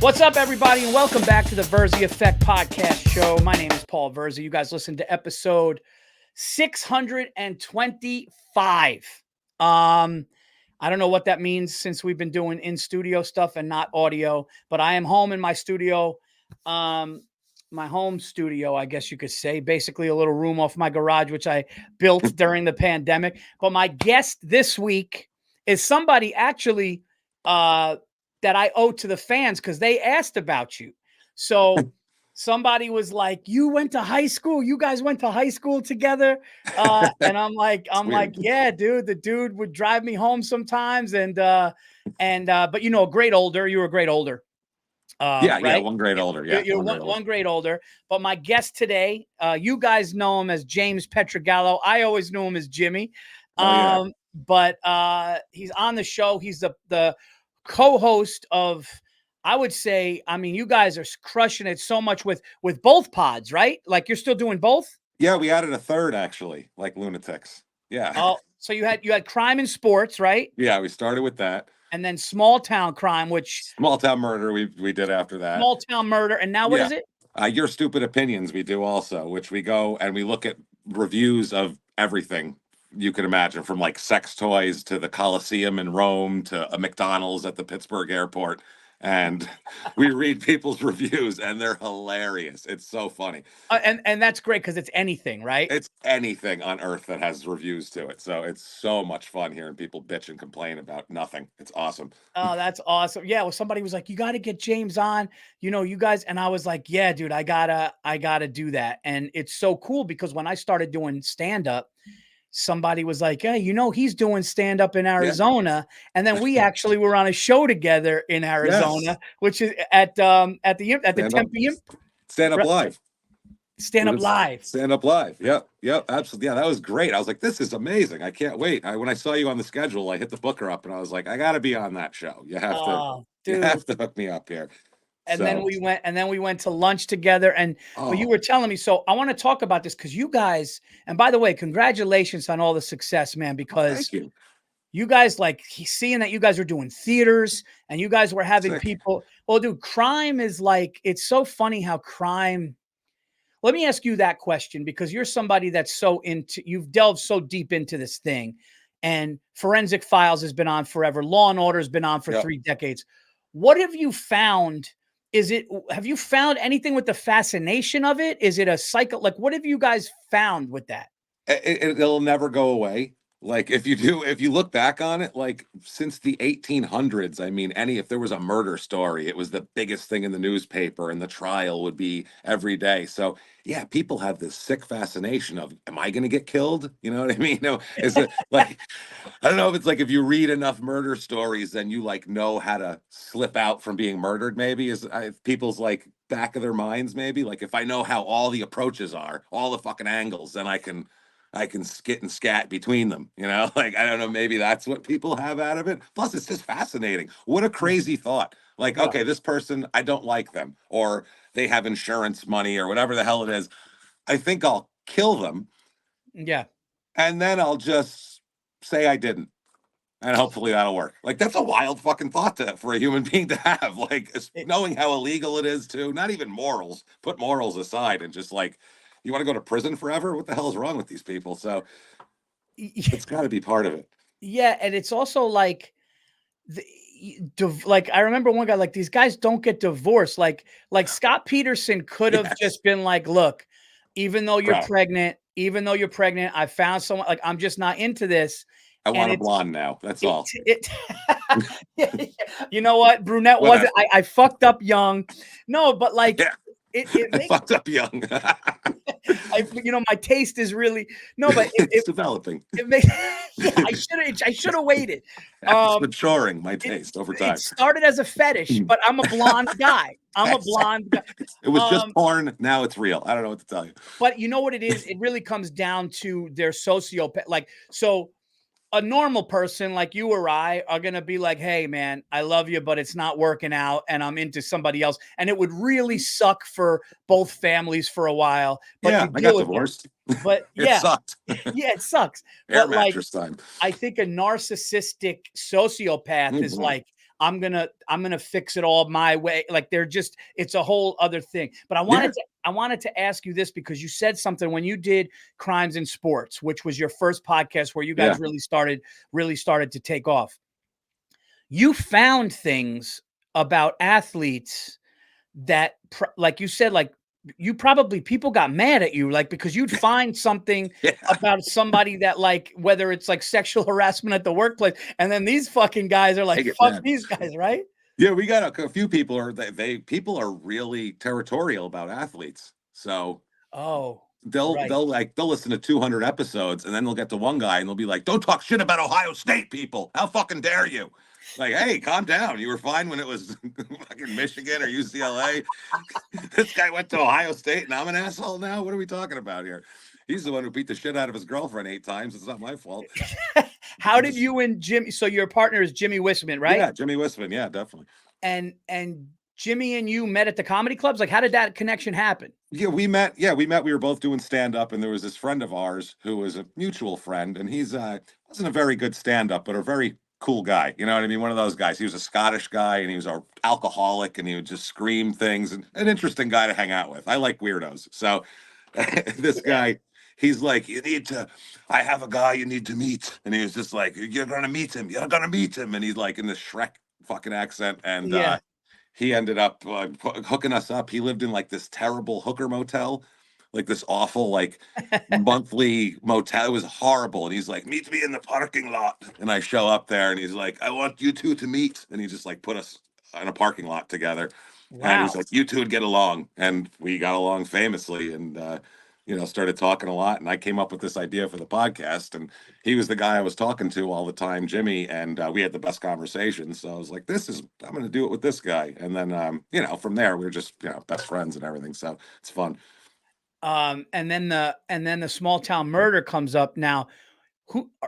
What's up, everybody, and welcome back to the Virzi Effect Podcast Show. My name is Paul Virzi. You guys listen to episode 625. I don't know what that means since we've been doing in-studio stuff and not audio, but I am home in my studio, my home studio, I guess you could say, basically a little room off my garage, which I built during the pandemic. But my guest this week is somebody actually that I owe to the fans because they asked about you. So somebody was like, "You went to high school? You guys went to high school together?" And I'm like, "Yeah, dude. The dude would drive me home sometimes, but you know, a grade older. You were a grade older, right? One grade older. Yeah, you're one grade older. But my guest today, you guys know him as James Pietragallo. I always knew him as Jimmy. But he's on the show. He's the co-host of, I would say, I mean, you guys are crushing it so much with both pods, right? Like you're still doing both? Yeah, we added a third actually, like lunatics. Yeah. Oh, so you had crime and sports, right? Yeah, we started with that. And then small town crime, which small town murder we did after that. Small town murder, and now what is it? Your Stupid Opinions we do also, which we go and we look at reviews of everything you can imagine, from like sex toys to the Coliseum in Rome to a McDonald's at the Pittsburgh airport. And we read people's reviews and they're hilarious. It's so funny. And that's great because it's anything, right? It's anything on earth that has reviews to it. So it's so much fun hearing people bitch and complain about nothing. It's awesome. Oh, that's awesome. Yeah. Well, somebody was like, "You got to get James on, you know, you guys." And I was like, "Yeah, dude, I gotta do that." And it's so cool because when I started doing stand-up, somebody was like, "Hey, you know, he's doing stand-up in Arizona." Yeah. And then we actually were on a show together in Arizona, which is at the Tempe Stand Up Live. Stand Up Live. Stand Up Live. Yep, absolutely. Yeah, that was great. I was like, this is amazing. I can't wait. When I saw you on the schedule, I hit the booker up and I was like, I gotta be on that show. You have to hook me up here. And then we went to lunch together. And you were telling me, so I want to talk about this because you guys, and by the way, congratulations on all the success, man, because thank you guys, like, seeing that you guys are doing theaters and you guys were having people. Well, dude, crime is like, it's so funny how crime. Let me ask you that question because you're somebody that's you've delved so deep into this thing, and Forensic Files has been on forever. Law and Order has been on for 3 decades. What have you found? Have you found anything with the fascination of it? Is it a cycle? Like, what have you guys found with that? It'll never go away. Like if you look back on it, like since the 1800s, I mean, if there was a murder story, it was the biggest thing in the newspaper and the trial would be every day. So yeah, people have this sick fascination of, am I going to get killed? You know what I mean? No, is it like, I don't know if it's like, if you read enough murder stories, then you like know how to slip out from being murdered. Maybe is people's like back of their minds. Maybe like, if I know how all the approaches are, all the fucking angles, then I can skit and scat between them, you know, like, I don't know, maybe that's what people have out of it. Plus, it's just fascinating. What a crazy thought. Like, okay, this person, I don't like them, or they have insurance money or whatever the hell it is. I think I'll kill them. Yeah. And then I'll just say I didn't. And hopefully that'll work. Like, that's a wild fucking thought for a human being to have. Like, knowing how illegal it is too, not even morals, put morals aside and just like, you want to go to prison forever? What the hell is wrong with these people? So it's got to be part of it. Yeah. And it's also like, like, I remember one guy, like, these guys don't get divorced. Like Scott Peterson could have just been like, "Look, even though you're pregnant, I found someone, like, I'm just not into this. I want a blonde now. That's all." You know what? Brunette wasn't, I fucked up young. No, but like, it makes, fucked up young. My taste is really but it's developing. It makes I should have waited. It's maturing my taste over time. It started as a fetish, but I'm a blonde guy. I'm a blonde guy. It was just porn. Now it's real. I don't know what to tell you. But you know what it is? It really comes down to their sociopath. Like, so a normal person like you or I are going to be like, "Hey man, I love you, but it's not working out and I'm into somebody else." And it would really suck for both families for a while. But yeah, I got divorced. But it sucked. Yeah, it sucks. Air but mattress time. I think a narcissistic sociopath is like, I'm gonna fix it all my way. Like it's a whole other thing. But Yeah. I wanted to ask you this because you said something when you did Crimes in Sports, which was your first podcast where you Yeah. guys really started to take off. You found things about athletes that like you said, like you probably people got mad at you, like because you'd find something Yeah. about somebody that, like, whether it's like sexual harassment at the workplace, and then these fucking guys are They like, get fuck mad. these guys, right? Yeah, we got a few people are people are really territorial about athletes. So Oh, they'll right. they'll listen to 200 episodes and then they'll get to one guy and they'll be like, "Don't talk shit about Ohio State people. How fucking dare you?" Like, hey, calm down. You were fine when it was fucking Michigan or UCLA. This guy went to Ohio State and I'm an asshole now. What are we talking about here? He's the one who beat the shit out of his girlfriend 8 times. It's not my fault. How I'm did just you and Jimmy? So your partner is Jimmy Wisman, right? yeah, Jimmy Wisman. Yeah, definitely. And Jimmy and you met at the comedy clubs. Like, how did that connection happen? Yeah, we met. Yeah, we met. We were both doing stand up, and there was this friend of ours who was a mutual friend, and he's wasn't a very good stand up, but a very cool guy. You know what I mean? One of those guys. He was a Scottish guy, and he was an alcoholic, and he would just scream things. And an interesting guy to hang out with. I like weirdos. So this Yeah. guy, he's like, you need to. I have a guy you need to meet, and he was just like, you're gonna meet him. You're gonna meet him, and he's like in this Shrek fucking accent, and Yeah. he ended up hooking us up. He lived in like this terrible hooker motel, like this awful like monthly motel. It was horrible. And he's like, "Meet me in the parking lot." And I show up there, and he's like, "I want you two to meet." And he just like put us in a parking lot together. And Wow. he's like, "You two would get along," and we got along famously. And started talking a lot. And I came up with this idea for the podcast, and he was the guy I was talking to all the time, Jimmy, and we had the best conversations. So I was like, I'm going to do it with this guy. And then, from there, we were just, best friends and everything. So it's fun. And then the small town murder comes up now.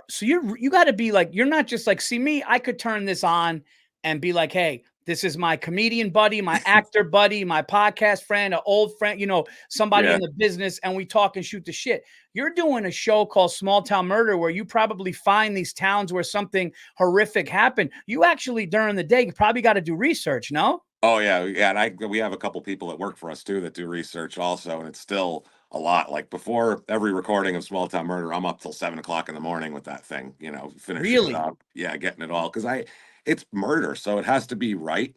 So you got to be like, you're not just like, see me, I could turn this on and be like, hey, this is my comedian buddy, my actor buddy, my podcast friend, an old friend, somebody Yeah. in the business, and we talk and shoot the shit. You're doing a show called Small Town Murder where you probably find these towns where something horrific happened. You actually, during the day, you probably got to do research, no? Oh yeah, yeah, and we have a couple people that work for us too that do research also, and it's still a lot. Like before every recording of Small Town Murder, I'm up till 7 o'clock in the morning with that thing, finishing it Really? up. Yeah, getting it all because it's murder, so it has to be right.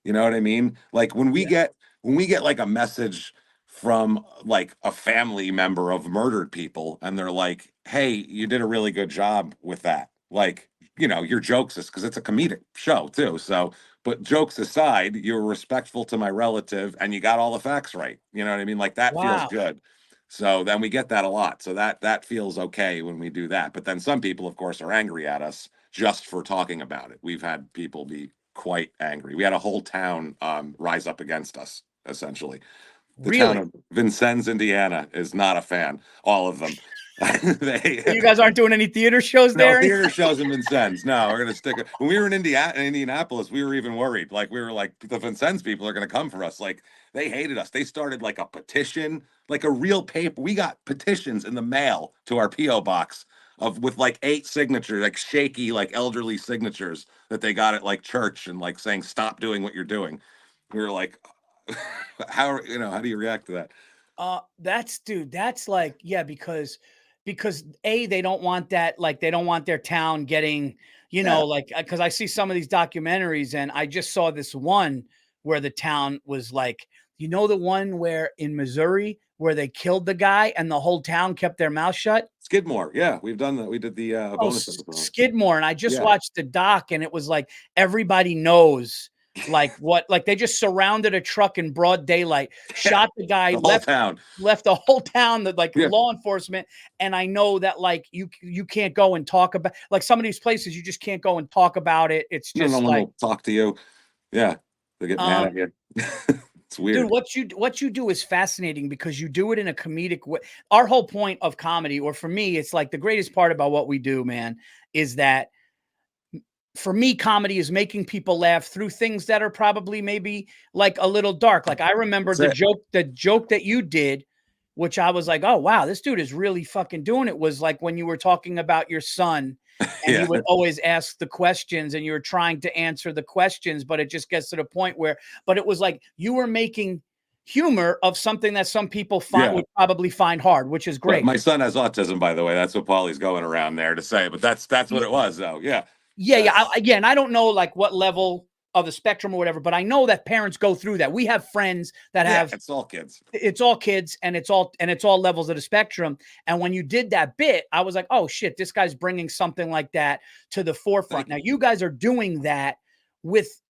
You know what I mean? Like when we get like a message from like a family member of murdered people and they're like, "Hey, you did a really good job with that." Like, your jokes is because it's a comedic show too. So, but jokes aside, you were respectful to my relative and you got all the facts right. You know what I mean? Like that feels Wow. good. So then we get that a lot. So that feels okay when we do that. But then some people, of course, are angry at us just for talking about it. We've had people be quite angry. We had a whole town rise up against us, essentially. The town Really? of Vincennes, Indiana, is not a fan. All of them. So They you guys aren't doing any theater shows no there? theater shows in Vincennes. No, we're gonna stick it. When we were in Indianapolis, we were even worried. Like we were like, the Vincennes people are gonna come for us. Like they hated us. They started like a petition, like a real paper. We got petitions in the mail to our PO box with like 8 signatures, like shaky, like elderly signatures that they got at like church and like saying stop doing what you're doing. We were like, how do you react to that? That's like, yeah, because they don't want that, like they don't want their town getting, Yeah, like, because I see some of these documentaries and I just saw this one where the town was like, the one where in Missouri where they killed the guy and the whole town kept their mouth shut. Skidmore. Yeah, we've done that. We did the Oh, bonus episode. Skidmore, and I just Yeah, watched the doc, and it was like everybody knows, like what, like they just surrounded a truck in broad daylight, yeah, shot the guy, the whole town. left the whole town, that like Yeah. law enforcement. And I know that like you can't go and talk about, like, some of these places you just can't go and talk about it. It's No just one like, will talk to you. Yeah, they get mad um, at you. It's dude, weird. what you do is fascinating because you do it in a comedic way. Our whole point of comedy, or for me, it's like the greatest part about what we do, man, is that for me, comedy is making people laugh through things that are probably maybe like a little dark. Like I remember That's it. the joke that you did which I was like, oh, wow, this dude is really fucking doing it, was like when you were talking about your son and he Yeah. would always ask the questions and you were trying to answer the questions, but it just gets to the point where, but it was like you were making humor of something that some people Yeah. would probably find hard, which is But great. my son has autism, by the way. That's what Paulie's going around there to say. But that's what it was, though. Yeah. That's Again, I don't know like what level of the spectrum or whatever, but I know that parents go through that. We have friends that yeah. have, It's all kids. it's all kids and it's all levels of the spectrum. And when you did that bit, I was like, oh shit, this guy's bringing something like that to the forefront. Now you guys are doing that with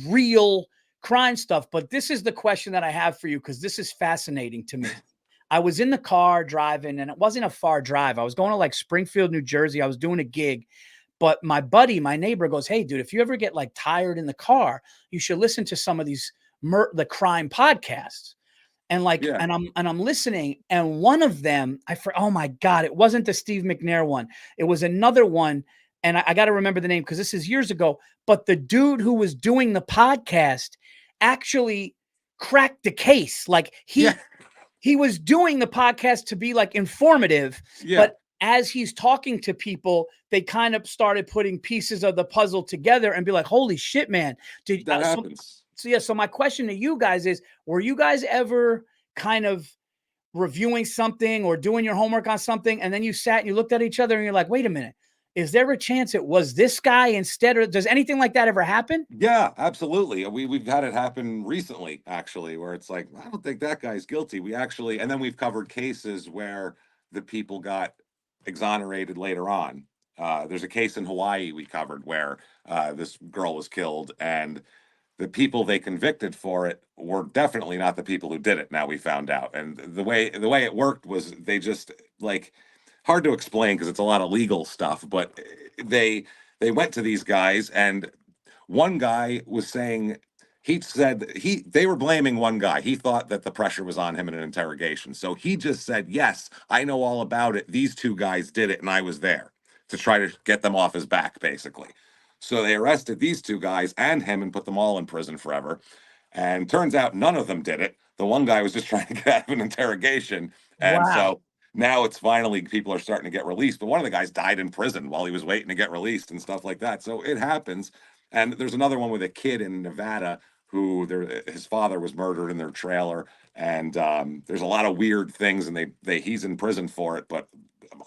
real crime stuff, but this is the question that I have for you, because this is fascinating to me. I was in the car driving, and it wasn't a far drive. I was going to like Springfield, New Jersey. I was doing a gig. But my buddy, my neighbor goes, hey, dude, if you ever get like tired in the car, you should listen to some of these the crime podcasts. And like, Yeah. and I'm listening, and one of them, oh my God, it wasn't the Steve McNair one. It was another one. And I got to remember the name because this is years ago. But the dude who was doing the podcast actually cracked the case. Like Yeah. he was doing the podcast to be like informative, Yeah. but as he's talking to people, they kind of started putting pieces of the puzzle together and be like, holy shit, man. That happens. So yeah, so my question to you guys is, were you guys ever kind of reviewing something or doing your homework on something, and then you sat and you looked at each other and you're like, wait a minute, is there a chance it was this guy instead? Or does anything like that ever happen? Yeah, absolutely. We've had it happen recently, actually, where it's like, I don't think that guy's guilty. We actually, and then we've covered cases where the people got exonerated later on. There's a case in Hawaii we covered where this girl was killed, and the people they convicted for it were definitely not the people who did it. Now we found out, and the way it worked was they just like hard to explain because it's a lot of legal stuff, but they went to these guys, and one guy was saying he said they were blaming one guy. He thought that the pressure was on him in an interrogation. So he just said, "Yes, I know all about it. These two guys did it and I was there," to try to get them off his back basically. So they arrested these two guys and him and put them all in prison forever. And turns out none of them did it. The one guy was just trying to get out of an interrogation. And Wow. so now it's finally people are starting to get released. But one of the guys died in prison while he was waiting to get released and stuff like that. So it happens. And there's another one with a kid in Nevada who his father was murdered in their trailer. And there's a lot of weird things, and he's in prison for it. But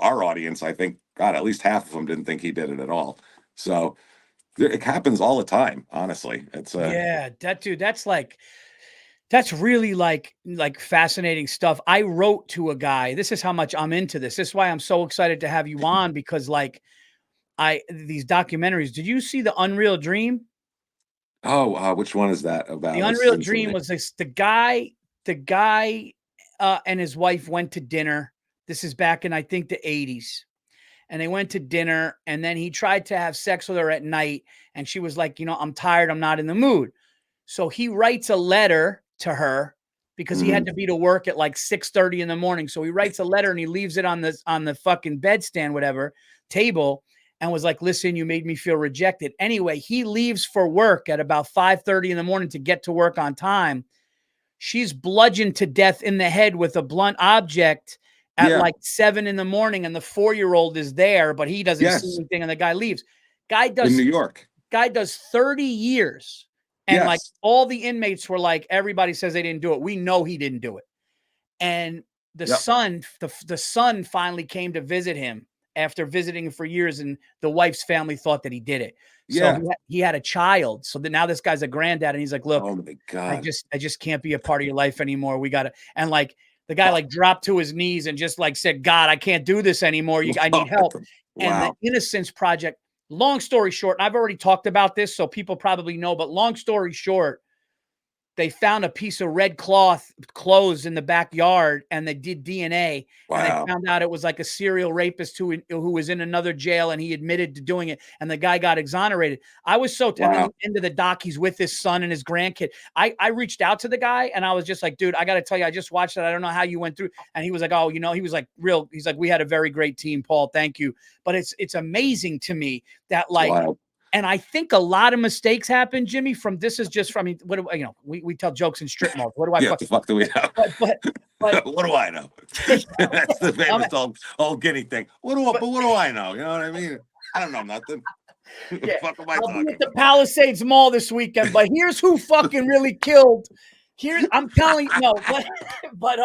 our audience, I think, God, at least half of them didn't think he did it at all. So it happens all the time. Honestly, it's Yeah, that dude, that's really like fascinating stuff. I wrote to a guy. This is how much I'm into this. This is why I'm so excited to have you on, because like these documentaries. Did you see the Unreal Dream? which one is that about? The I Unreal didn't see Dream it. was this the guy and his wife went to dinner. This is back in I think the 80s. And they went to dinner, and then he tried to have sex with her at night, and she was like, I'm tired, I'm not in the mood. So he writes a letter to her because he had Mhm. to be to work at like 6:30 in the morning. So he writes a letter and he leaves it on the fucking bedstand, whatever, table, and was like, listen, you made me feel rejected. Anyway, he leaves for work at about 5:30 in the morning to get to work on time. She's bludgeoned to death in the head with a blunt object at Yeah. like 7 in the morning, and the 4-year-old is there, but he doesn't see Yes. anything, and the guy leaves. Guy In New does York. guy does 30 years. And like Yes. all the inmates were like, everybody says they didn't do it. We know he didn't do it. And Yep. the son finally came to visit him after visiting him for years, and the wife's family thought that he did it. So Yeah. he had a child. So now this guy's a granddad, and he's like, look, Oh my God. I just can't be a part of your life anymore. We gotta, and like the guy Oh, like dropped to his knees and just like said, God, I can't do this anymore. I need help. And the wow. Innocence Project, long story short, and I've already talked about this, so people probably know, but long story short, they found a piece of red clothes in the backyard, and they did DNA, and they Wow. found out it was like a serial rapist who was in another jail, and he admitted to doing it, and the guy got exonerated. I was so, and then Wow. the end of the doc, he's with his son and his grandkid. I reached out to the guy, and I was just like, dude, I got to tell you, I just watched it. I don't know how you went through. And he was like, oh, he was like he's like, we had a very great team, Paul. Thank you. But it's amazing to me that It's like wild. And I think a lot of mistakes happen, Jimmy, from this is just from, I mean, what do you know, we tell jokes in strip malls. What do I Yeah, the fuck do we know? but What do I know? That's the famous old guinea thing. But what do I know? You know what I mean? I don't know nothing. What the yeah, fuck am I I'll be talking at the about? Palisades Mall this weekend, but here's who fucking really killed. Here, I'm telling you, no, but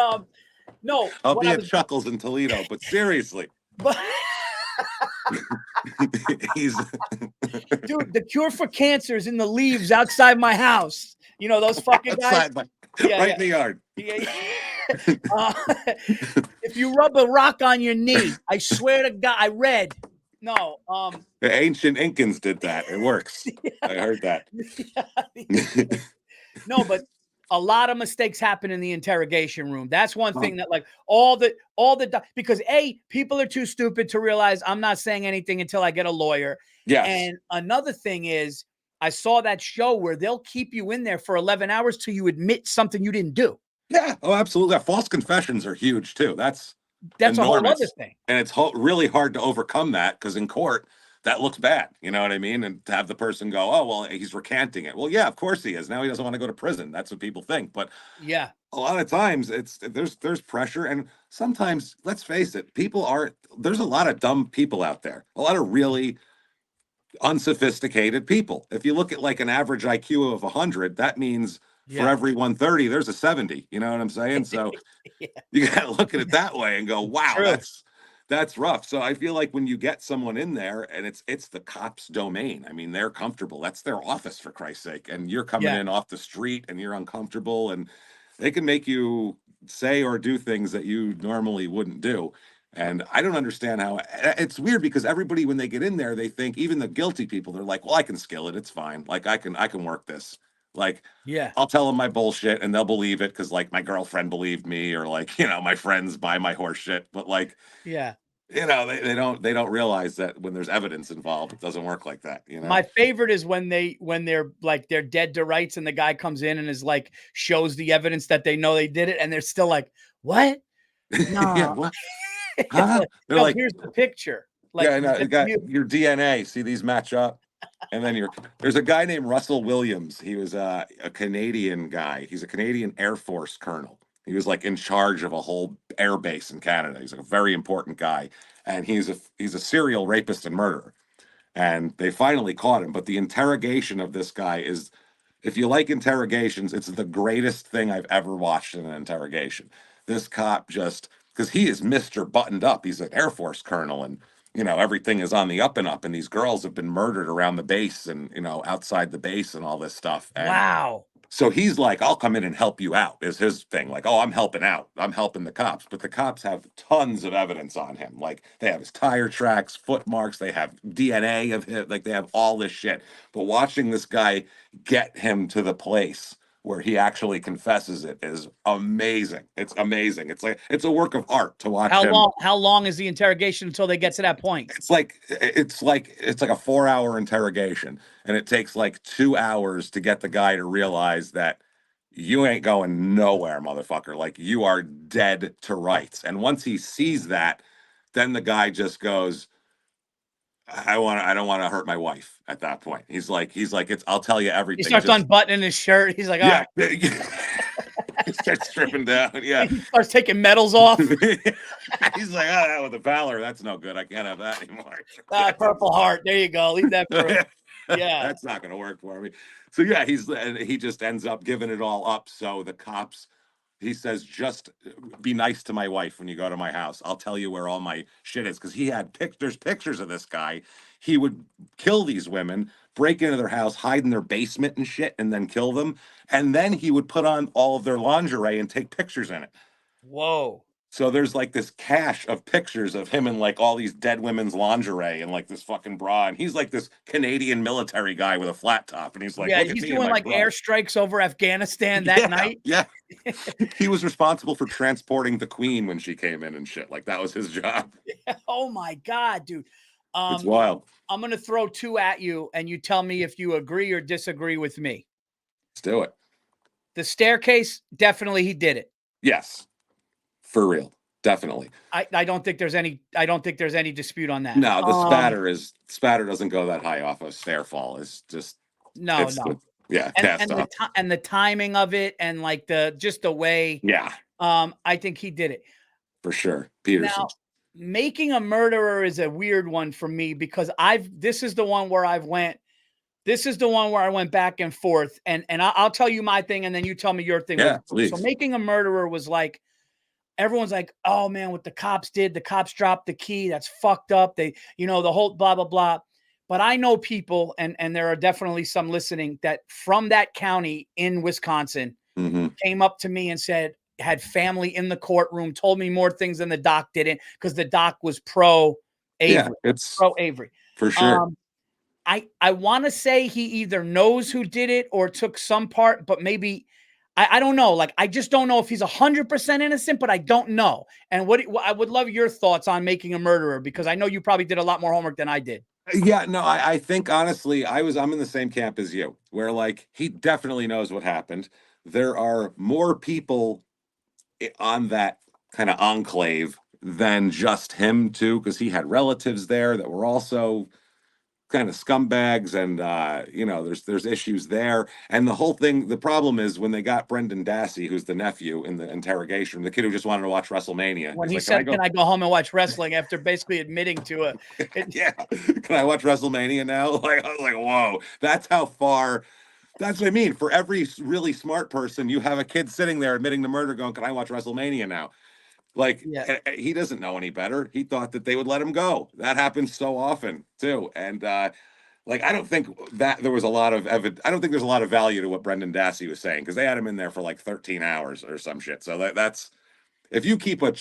no, I'll what be I at was, Chuckles in Toledo, but seriously, but he's dude, the cure for cancer is in the leaves outside my house. You know those fucking guys? outside, Yeah, right yeah. in the yard. Yeah, yeah. If you rub a rock on your knee, I swear to God, I read. No, The ancient Incans did that. It works. I heard that. no, but a lot of mistakes happen in the interrogation room. That's one Oh, thing that, like, because people are too stupid to realize I'm not saying anything until I get a lawyer. yes. And another thing is, I saw that show where they'll keep you in there for 11 hours till you admit something you didn't do. Yeah. Oh, absolutely. False confessions are huge too. That's That's a whole other enormous, thing. and it's really hard to overcome that because in court that looks bad. You know what I mean? And to have the person go, "Oh, well, he's recanting it." Well, yeah, of course he is. Now he doesn't want to go to prison. That's what people think. But Yeah. a lot of times there's pressure, and sometimes let's face it, there's a lot of dumb people out there. A lot of really unsophisticated people. If you look at like an average IQ of 100, that means for Yeah. every 130 there's a 70. You know what I'm saying? So Yeah. you got to look at it that way and go, wow, True. that's rough. So I feel like when you get someone in there and it's the cops' domain, I mean, they're comfortable. That's their office, for Christ's sake. And you're coming Yeah. in off the street and you're uncomfortable, and they can make you say or do things that you normally wouldn't do. And I don't understand how it's weird because everybody, when they get in there, they think, even the guilty people, they're like, well, I can skill it. It's fine. Like I can work this. Like Yeah. I'll tell them my bullshit and they'll believe it because like my girlfriend believed me, or like, my friends buy my horse shit. But like, Yeah. they don't realize that when there's evidence involved, it doesn't work like that, you know? My favorite is when they're like they're dead to rights and the guy comes in and is like shows the evidence that they know they did it and they're still like, "What? Yeah, No." what? It's Huh? like, They're "No, like, here's the picture." Like, yeah, no, you that's got you. your DNA. See these match up? And then there's a guy named Russell Williams. He was a Canadian guy. He's a Canadian Air Force colonel. He was like in charge of a whole air base in Canada. He's like a very important guy, and he's a serial rapist and murderer. And they finally caught him. But the interrogation of this guy is, if you like interrogations, it's the greatest thing I've ever watched in an interrogation. This cop just, because he is Mr. Buttoned Up, he's an Air Force colonel, and everything is on the up and up, and these girls have been murdered around the base and outside the base and all this stuff. And Wow. so he's like, I'll come in and help you out, is his thing. Like, oh, I'm helping out. I'm helping the cops. But the cops have tons of evidence on him. Like, they have his tire tracks, foot marks, they have DNA of him, like, they have all this shit. But watching this guy get him to the place where he actually confesses it is amazing. It's amazing. It's a work of art to watch him. How long is the interrogation until they get to that point? It's like a 4 hour interrogation, and it takes like 2 hours to get the guy to realize that you ain't going nowhere, motherfucker. Like, you are dead to rights. And once he sees that, then the guy just goes, I don't want to hurt my wife at that point. He's like, I'll tell you He everything. starts Just unbuttoning his shirt. He's like, "All yeah. right." He starts stripping down. Yeah. He starts taking medals off. He's like, oh, that with the Valor, that's no good. I can't have that anymore. Purple Heart. There you go. Leave that for yeah. That's not going to work for me. So yeah, he just ends up giving it all up. So the cops, he says, just be nice to my wife when you go to my house. I'll tell you where all my shit is, because he had there's pictures of this guy. He would kill these women, break into their house, hide in their basement and shit, and then kill them. And then he would put on all of their lingerie and take pictures in it. Whoa. So there's like this cache of pictures of him in like all these dead women's lingerie and like this fucking bra. And he's like this Canadian military guy with a flat top. And he's like, Yeah, look at he's me in doing my like bra. airstrikes over Afghanistan that Yeah, night. yeah. He was responsible for transporting the queen when she came in and shit. Like, that was his job. Oh my God, dude. It's wild. I'm gonna throw two at you, and you tell me if you agree or disagree with me. Let's do it. The staircase, definitely he did it. Yes, for real. Definitely. I don't think there's any dispute on that. No, the spatter doesn't go that high off of stair fall. It's just No, it's no. yeah, cast off. And the timing of it and like the way Yeah, I think he did it. for sure. Peterson. Now, making a murderer is a weird one for me because this is the one where I went back and forth, and I'll tell you my thing and then you tell me your thing. Yeah, So please. making a murderer was like, everyone's like, oh man, what the cops dropped the key. That's fucked up. They, the whole blah, blah, blah. But I know people, and there are definitely some listening that from that county in Wisconsin came up to me and said, had family in the courtroom, told me more things than the doc didn't because the doc was pro Avery. Yeah, it's pro Avery. for sure. I want to say he either knows who did it or took some part, but maybe I don't know. Like, I just don't know if he's 100% innocent, but I don't know. And I would love your thoughts on making a murderer, because I know you probably did a lot more homework than I did. Yeah, no, I think honestly, I'm in the same camp as you, where like he definitely knows what happened. There are more people on that kind of enclave than just him too, because he had relatives there that were also kind of scumbags, and there's issues there. And the whole thing, the problem is when they got Brendan Dassey, who's the nephew in the interrogation, the kid who just wanted to watch WrestleMania, When he's he like, said, "Can I go home and watch wrestling?" after basically admitting to yeah, can I watch WrestleMania now? Like, I was like, whoa, that's how far. That's what I mean. For every really smart person, you have a kid sitting there admitting to murder, going, "Can I watch WrestleMania now?" Like, Yeah. he doesn't know any better. He thought that they would let him go. That happens so often too. And like, I don't think that there was a lot of evidence. I don't think there's a lot of value to what Brendan Dassey was saying, because they had him in there for like 13 hours or some shit. So that's, if you keep a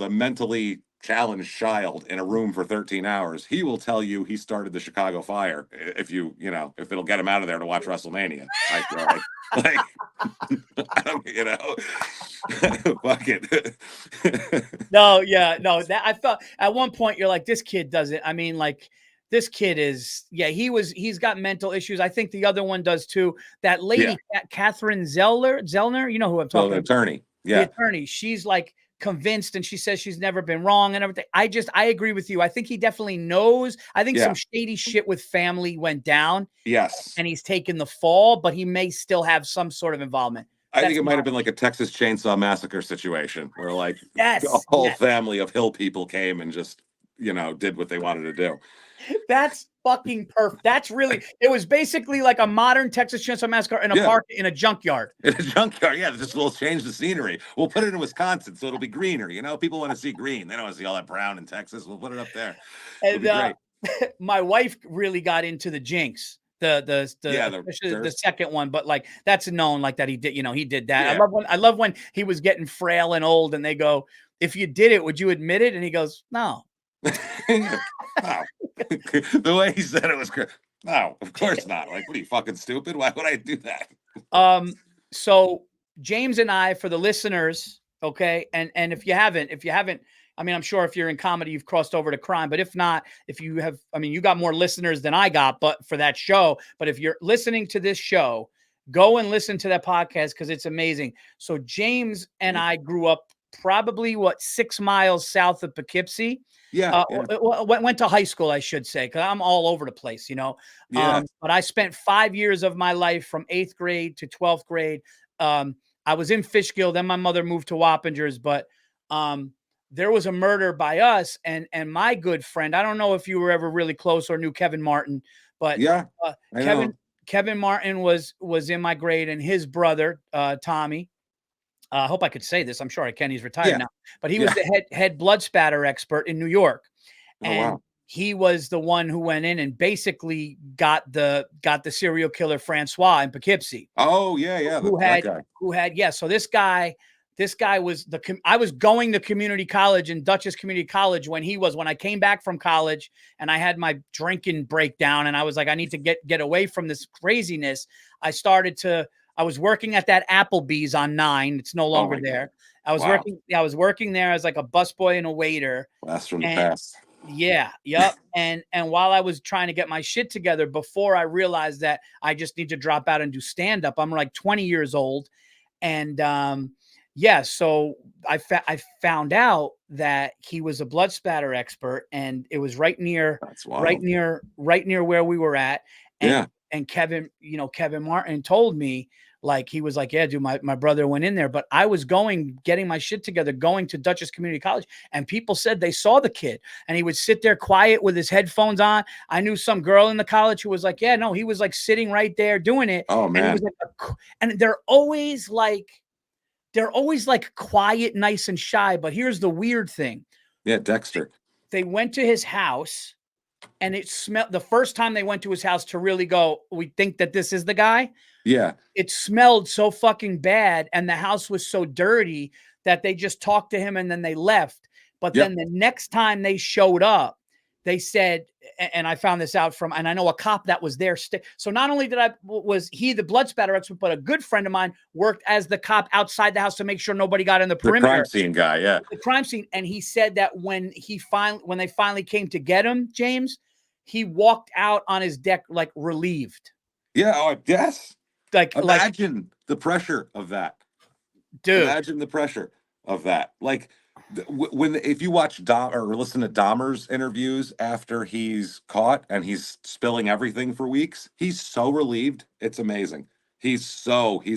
mentally challenged child in a room for 13 hours, he will tell you he started the Chicago fire if if it'll get him out of there to watch WrestleMania. I feel like, I don't, fuck it. No, yeah, no. That I felt at one point you're like, this kid doesn't. I mean, like, this kid is, yeah, he's got mental issues. I think the other one does too. That lady, Catherine Zellner, you know who I'm So talking the about. attorney, The yeah, attorney. She's like convinced, and she says she's never been wrong and everything. I agree with you. I think he definitely knows. I think some shady shit with family went down. yes, And he's taken the fall, but he may still have some sort of involvement. I think it might have been like a Texas Chainsaw Massacre situation where like a whole family of hill people came and just did what they wanted to do. That's fucking perfect. That's really, it was basically like a modern Texas Chainsaw Massacre in a park, in a junkyard. In a junkyard, yeah. Just we'll change the scenery. We'll put it in Wisconsin, so it'll be greener. People want to see green. They don't want to see all that brown in Texas. We'll put it up there. It'll be great. My wife really got into the Jinx. The second one, but like that's known, like that he did that. Yeah. I love when he was getting frail and old, and they go, "If you did it, would you admit it?" And he goes, "No." Wow. The way he said it was great. No, of course not. Like, what are you, fucking stupid? Why would I do that? So James and I, for the listeners, okay, and if you haven't, I mean, I'm sure if you're in comedy, you've crossed over to crime, but if not, if you have, I mean, you got more listeners than I got, but for that show, but if you're listening to this show, go and listen to that podcast because it's amazing. So James and I grew up probably 6 miles south of Poughkeepsie. Yeah. Went to high school, I should say, because I'm all over the place, Yeah. But I spent 5 years of my life from 8th grade to 12th grade. I was in Fishkill, then my mother moved to Wappingers, but there was a murder by us, and my good friend, I don't know if you were ever really close or knew Kevin Martin, but yeah, Kevin Martin was in my grade, and his brother, Tommy, I hope I could say this. I'm sure I can. He's retired now, but he was the head blood spatter expert in New York. And he was the one who went in and basically got the serial killer Francois in Poughkeepsie. Oh yeah. Who had. So this guy was I was going to community college in Dutchess Community College when I came back from college, and I had my drinking breakdown, and I was like, I need to get away from this craziness. I was working at that Applebee's on 9. It's no longer there. I was working there as like a busboy and a waiter. Blast from the past. Yeah. Yep. And while I was trying to get my shit together, before I realized that I just need to drop out and do stand up, I'm like 20 years old. And so I found out that he was a blood spatter expert, and it was right near, That's wild. right near where we were at. Yeah. And Kevin, Kevin Martin told me, like, he was like, yeah, dude, my brother went in there, but I was getting my shit together, going to Dutchess Community College, and people said they saw the kid, and he would sit there quiet with his headphones on. I knew some girl in the college who was like, yeah, no, he was like sitting right there doing it. Oh And he was man. like, and they're always like quiet, nice, and shy. But here's the weird thing. Yeah, Dexter. They went to his house, and it smelled, the first time they went to his house to really go, we think that this is the guy. Yeah. It smelled so fucking bad, and the house was so dirty that they just talked to him and then they left. But Yep. then the next time they showed up, they said, and I found this out from, and I know a cop that was there. So not only was he the blood spatter expert, but a good friend of mine worked as the cop outside the house to make sure nobody got in the The crime perimeter, scene guy. Yeah. the crime scene. And he said that when they finally came to get him, James, he walked out on his deck like relieved. Yeah. Oh, yes. Like, Imagine the pressure of that. dude. Imagine the pressure of that. Like when if you watch Dom or listen to Dahmer's interviews after he's caught and he's spilling everything for weeks, he's so relieved. It's amazing. He's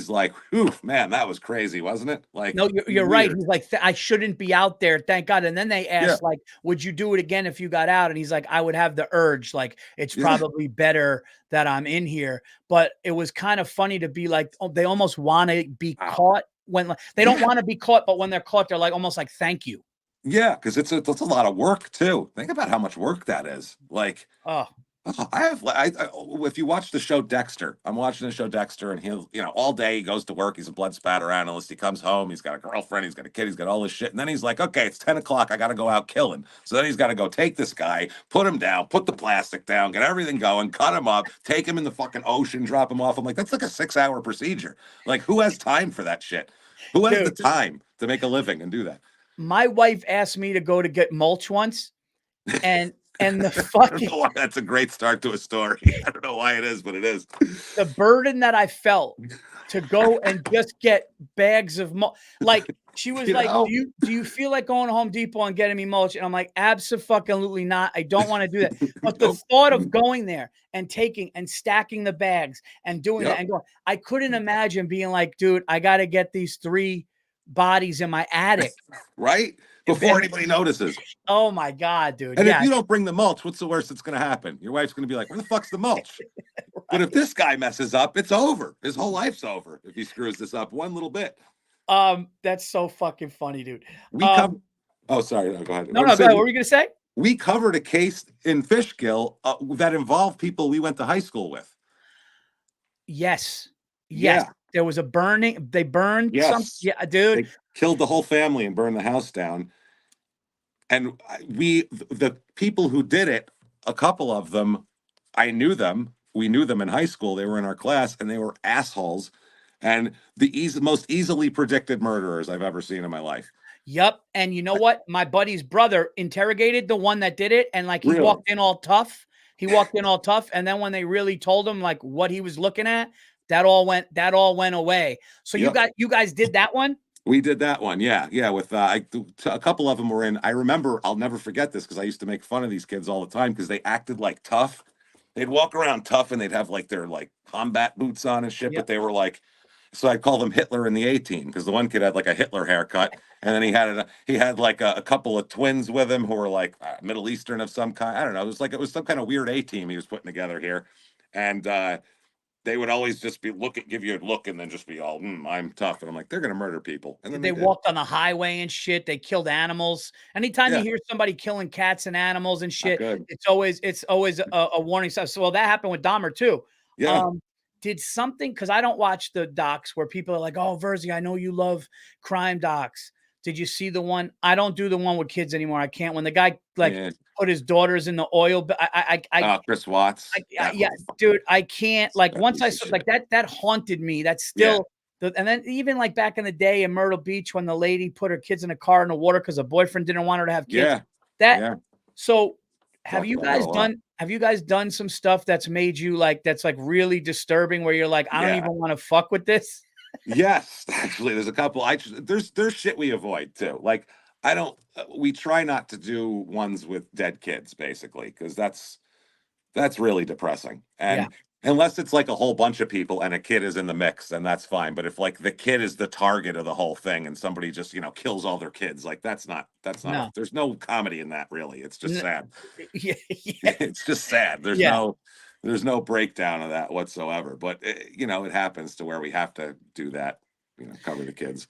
like, whew, man, that was crazy, wasn't it? Like, No, you're right. weird. He's like, I shouldn't be out there. Thank God. And then they Yeah. asked, like, would you do it again if you got out? And he's like, I would have the urge. Like, it's Yeah. probably better that I'm in here. But it was kind of funny to be like, oh, they almost want to be caught when they don't want to be caught. But when they're caught, they're like, almost like, thank you. Yeah. Cause it's a lot of work too. Think about how much work that is. Like, oh, if you watch the show Dexter, I'm watching the show Dexter, and he'll, all day he goes to work. He's a blood spatter analyst. He comes home. He's got a girlfriend. He's got a kid. He's got all this shit. And then he's like, okay, it's 10 o'clock. I got to go out killing. So then he's got to go take this guy, put him down, put the plastic down, get everything going, cut him up, take him in the fucking ocean, drop him off. I'm like, that's like a 6-hour procedure. Like, who has time for that shit? Who has the time to make a living and do that? My wife asked me to go to get mulch once, and the fucking that's a great start to a story. I don't know why it is, but it is. The burden that I felt to go and just get bags of mulch. Like, she was like, do you feel like going to Home Depot and getting me mulch? And I'm like, absolutely not. I don't want to do that. But the thought of going there and taking and stacking the bags and doing that and going, I couldn't imagine being like, dude, I got to get these 3 bodies in my attic. Right? Before anybody notices. Oh my God, dude. And if you don't bring the mulch, what's the worst that's going to happen? Your wife's going to be like, where the fuck's the mulch? Right. But if this guy messes up, it's over. His whole life's over if he screws this up one little bit. That's so fucking funny, dude. Oh, sorry. No, go ahead. No, go ahead. What were you going to say? We covered a case in Fishkill that involved people we went to high school with. Yes. Yeah. There was a burning. They burned something. Yeah, dude. They killed the whole family and burned the house down. And the people who did it, a couple of them, I knew them. We knew them in high school. They were in our class, and they were assholes. And the most easily predicted murderers I've ever seen in my life. Yep. And you know what? My buddy's brother interrogated the one that did it, and like he walked in all tough. And then when they really told him like what he was looking at, that all went away. So you guys did that one? We did that one. Yeah. With a couple of them were in. I remember, I'll never forget this because I used to make fun of these kids all the time because they acted like tough. They'd walk around tough and they'd have like their like combat boots on and shit, but they were like, so I'd call them Hitler in the A-Team because the one kid had like a Hitler haircut, and then he had like a couple of twins with him who were like Middle Eastern of some kind. I don't know. It was some kind of weird A-Team he was putting together here, and they would always just be give you a look, and then just be all, I'm tough. And I'm like, they're going to murder people. And then they walked on the highway and shit. They killed animals. Anytime you hear somebody killing cats and animals and shit, it's always a warning sign. So, that happened with Dahmer too. Yeah. Did something, because I don't watch the docs where people are like, oh, Virzi, I know you love crime docs. Did you see the one? I don't do the one with kids anymore. I can't. When the guy put his daughters in the oil, Chris Watts. Dude, I can't. Like, once I saw like that haunted me. That's still and then even like back in the day in Myrtle Beach when the lady put her kids in a car in the water because her boyfriend didn't want her to have kids. So have you guys done some stuff that's made you that's really disturbing where you're like, I don't even want to fuck with this? Yes, actually, there's a couple. There's shit we avoid too. Like, I don't. We try not to do ones with dead kids, basically, because that's really depressing. Yeah. And unless it's like a whole bunch of people and a kid is in the mix, then that's fine. But if like the kid is the target of the whole thing and somebody just, kills all their kids, like that's not No. there's no comedy in that really. It's just N- sad. yeah. Yeah. It's just sad. Yeah. There's no breakdown of that whatsoever. But it happens to where we have to do that, cover the kids.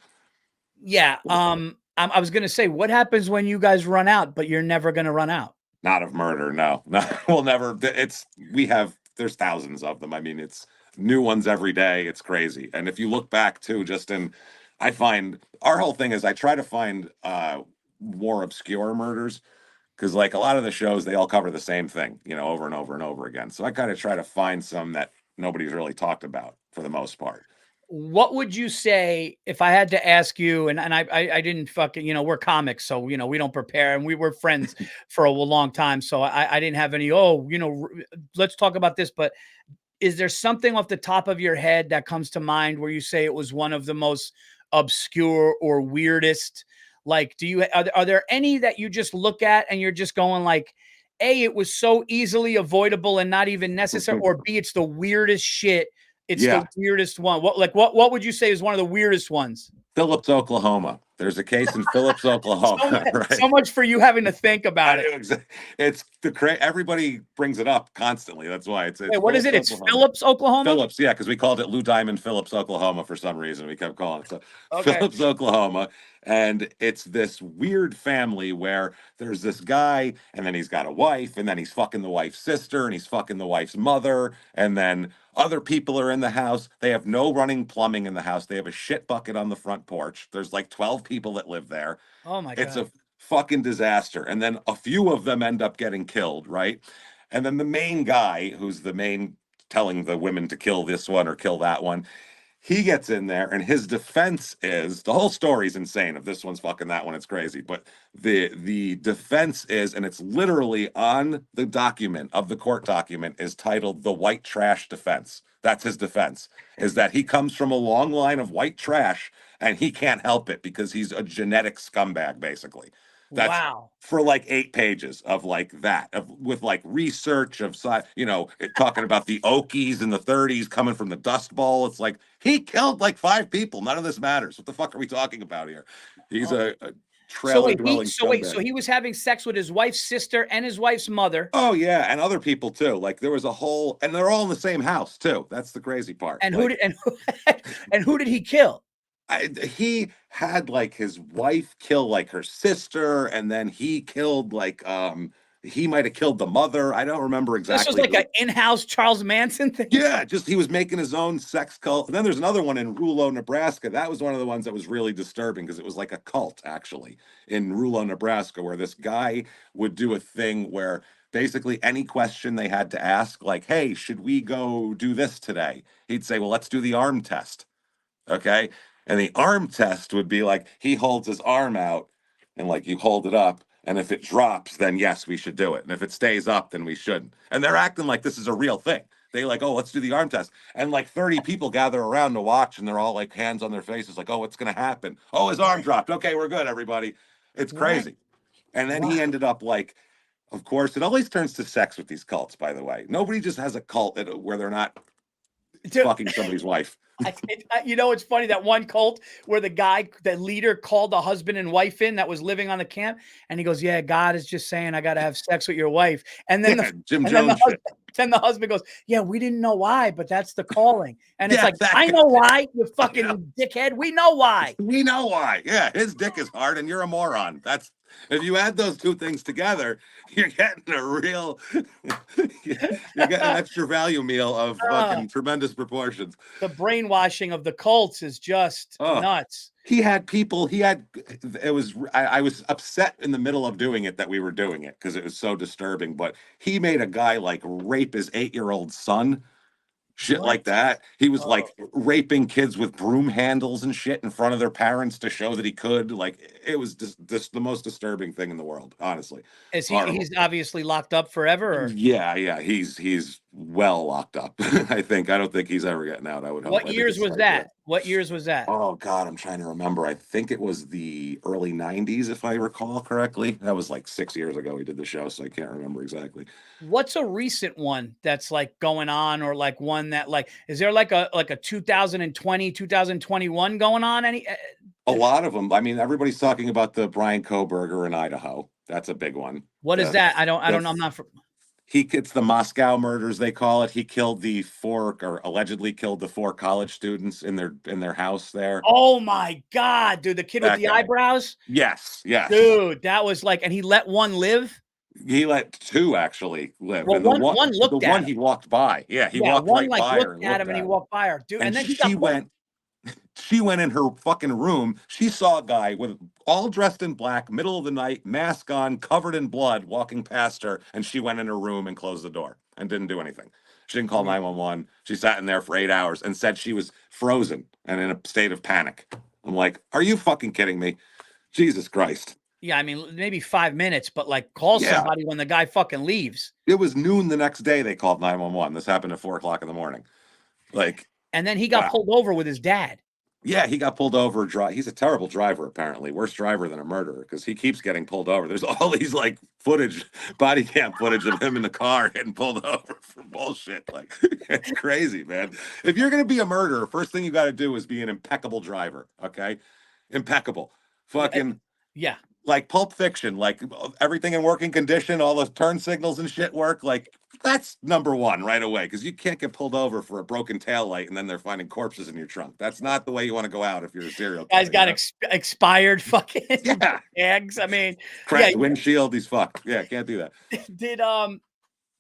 Yeah. I was gonna say, what happens when you guys run out, but you're never gonna run out? Not of murder, no. No, we'll never. There's thousands of them. I mean, it's new ones every day. It's crazy. And if you look back too, I find our whole thing is I try to find more obscure murders because like a lot of the shows they all cover the same thing, over and over and over again. So I kind of try to find some that nobody's really talked about for the most part. What would you say if I had to ask you? And I didn't fucking, we're comics, so we don't prepare, and we were friends for a long time, so I didn't have any. Oh, let's talk about this. But is there something off the top of your head that comes to mind where you say it was one of the most obscure or weirdest? Like, are there any that you just look at and you're just going like, A, it was so easily avoidable and not even necessary, or B, it's the weirdest shit. It's the Yeah. weirdest one. What would you say is one of the weirdest ones? Phillips, Oklahoma. There's a case in Phillips, So Oklahoma, much, right? so much for you having to think I about it. know it's everybody brings it up constantly. That's why it's Wait, what is Phillips, it? It's Oklahoma. Phillips, Oklahoma. Phillips, yeah, because we called it Lou Diamond Phillips, Oklahoma for some reason. We kept calling it so Okay. Phillips, Oklahoma. And it's this weird family where there's this guy, and then he's got a wife, and then he's fucking the wife's sister, and he's fucking the wife's mother, and then other people are in the house. They have no running plumbing in the house. They have a shit bucket on the front porch. There's like 12 people that live there. Oh my It's god. a fucking disaster. And then a few of them end up getting killed, right? And then the main guy, who's the main telling the women to kill this one or kill that one, he gets in there and his defense is the whole story's insane. If this one's fucking that one, it's crazy. But the defense is, and it's literally on the document of the court document, is titled the white trash defense. That's his defense, is that he comes from a long line of white trash and he can't help it because he's a genetic scumbag, basically. That's Wow. for like 8 pages of like that, with like research of talking about the Okies in the 30s coming from the Dust Bowl. It's like he killed like 5 people. None of this matters. What the fuck are we talking about here? He's Oh. a So trailer wait, dwelling so scumbag. he was having sex with his wife's sister and his wife's mother. Oh yeah, and other people too. Like there was a whole, and they're all in the same house too. That's the crazy part. And Like and who did he kill? he had like his wife kill like her sister, and then he killed like he might have killed the mother. I don't remember This was exactly, like but an in-house Charles Manson thing. yeah, just he was making his own sex cult. And then there's another one in Rulo, Nebraska. That was one of the ones that was really disturbing because it was like a cult actually in Rulo, Nebraska, where this guy would do a thing where basically any question they had to ask, like, hey, should we go do this today? He'd say, well, let's do the arm test. Okay. And the arm test would be like he holds his arm out and like you hold it up. And if it drops, then yes, we should do it. And if it stays up, then we shouldn't. And they're acting like this is a real thing. They like, oh, let's do the arm test. And like 30 people gather around to watch, and they're all like hands on their faces, like, oh, what's gonna happen? Oh, his arm dropped. Okay, we're good, everybody. It's Right. crazy. And then he Wow. ended up like, of course, it always turns to sex with these cults, by the way. Nobody just has a cult where they're not Dude, fucking somebody's wife. it's funny that one cult where the leader called the husband and wife in that was living on the camp, and he goes, "Yeah, God is just saying I got to have sex with your wife." And then Yeah, Jim and then Jones shit. the husband goes, "Yeah, we didn't know why, but that's the calling." And it's Yeah, like, that I guy. know why, you I know. fucking dickhead. We know why. We know why. Yeah, his dick is hard and you're a moron. That's if you add those two things together, you're getting a real you're getting an extra value meal of Uh, fucking tremendous proportions. the brainwashing of the cults is just Oh, nuts. he had people, he had it was I was upset in the middle of doing it that we were doing it because it was so disturbing, but he made a guy like rape his 8-year-old son. Shit What? like that. He was Oh. like raping kids with broom handles and shit in front of their parents to show that he could. Like it was just the most disturbing thing in the world, honestly. Is Horrible. he's obviously locked up forever? Or? Yeah, yeah. He's well locked up. I don't think he's ever getting out. I would hope. What I think years it's was right there. that? What years was that? Oh God, I'm trying to remember. I think it was the early '90s, if I recall correctly. That was like 6 years ago we did the show, so I can't remember exactly. What's a recent one that's like going on, or like one that like is there like a 2020, 2021 going on? A lot of them. I mean, everybody's talking about the Brian Koberger in Idaho. That's a big one. What is The that? I the don't, I'm not from. it's the Moscow murders, they call it. He killed the four, or allegedly killed the four college students in their house there. Oh my God, dude, the kid with That the guy. eyebrows, Yes, yes. dude, that was like, and he let one live. He let two actually live, Well, and one the looked at one him. he walked by. Yeah, he Yeah, walked one right like by her looked and at looked him and he at her. walked by her, dude, And and then he got pulled. she went in her fucking room. She saw a guy with all dressed in black, middle of the night, mask on, covered in blood, walking past her, and she went in her room and closed the door and didn't do anything. She didn't call Yeah. 911. She sat in there for 8 hours and said she was frozen and in a state of panic. I'm like, are you fucking kidding me? Jesus Christ. Yeah, I mean, maybe 5 minutes, but like call Yeah. somebody when the guy fucking leaves. It was noon the next day they called 911. This happened at 4 o'clock in the morning. Like, And then he got wow. pulled over with his dad. Yeah, he got pulled over. He's a terrible driver, apparently. Worse driver than a murderer because he keeps getting pulled over. There's all these like footage, body cam footage of him in the car getting pulled over for bullshit. Like, it's crazy, man. If you're going to be a murderer, first thing you got to do is be an impeccable driver. Impeccable. Yeah, Fucking yeah. like Pulp Fiction, like everything in working condition, all the turn signals and shit work. Like that's number one right away because you can't get pulled over for a broken tail light and then they're finding corpses in your trunk. That's not the way you want to go out if you're a serial Guy's killer. got expired fucking Yeah, tags. I mean, yeah. cracked windshield. He's fucked. Yeah, can't do that. Did um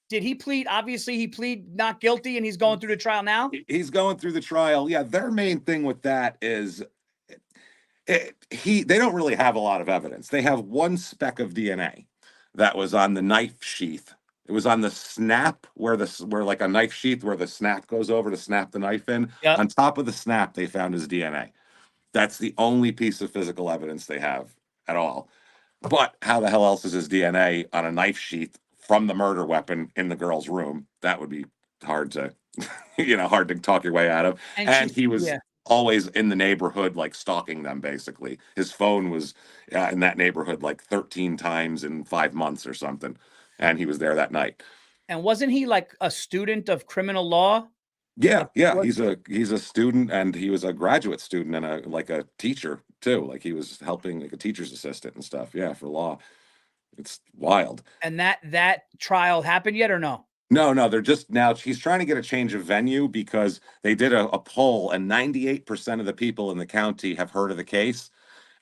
did he plead? Obviously, he plead not guilty, and he's going through the trial now. He's going through the trial. Yeah, their main thing with that is they don't really have a lot of evidence. They have one speck of DNA that was on the knife sheath. It was on the snap where like a knife sheath where the snap goes over to snap the knife in. Yep. On top of the snap, they found his DNA. That's the only piece of physical evidence they have at all. But how the hell else is his DNA on a knife sheath from the murder weapon in the girl's room? That would be hard to, hard to talk your way out of. And And she's he was yeah. always in the neighborhood, like stalking them, basically. His phone was in that neighborhood like 13 times in 5 months or something. And he was there that night. And wasn't he like a student of criminal law? Yeah, Like yeah, what? he's a student and he was a graduate student and a teacher too. Like he was helping like a teacher's assistant and stuff. Yeah, for law. It's wild. And that trial happened yet or no? No, no, they're just now he's trying to get a change of venue because they did a poll and 98% of the people in the county have heard of the case.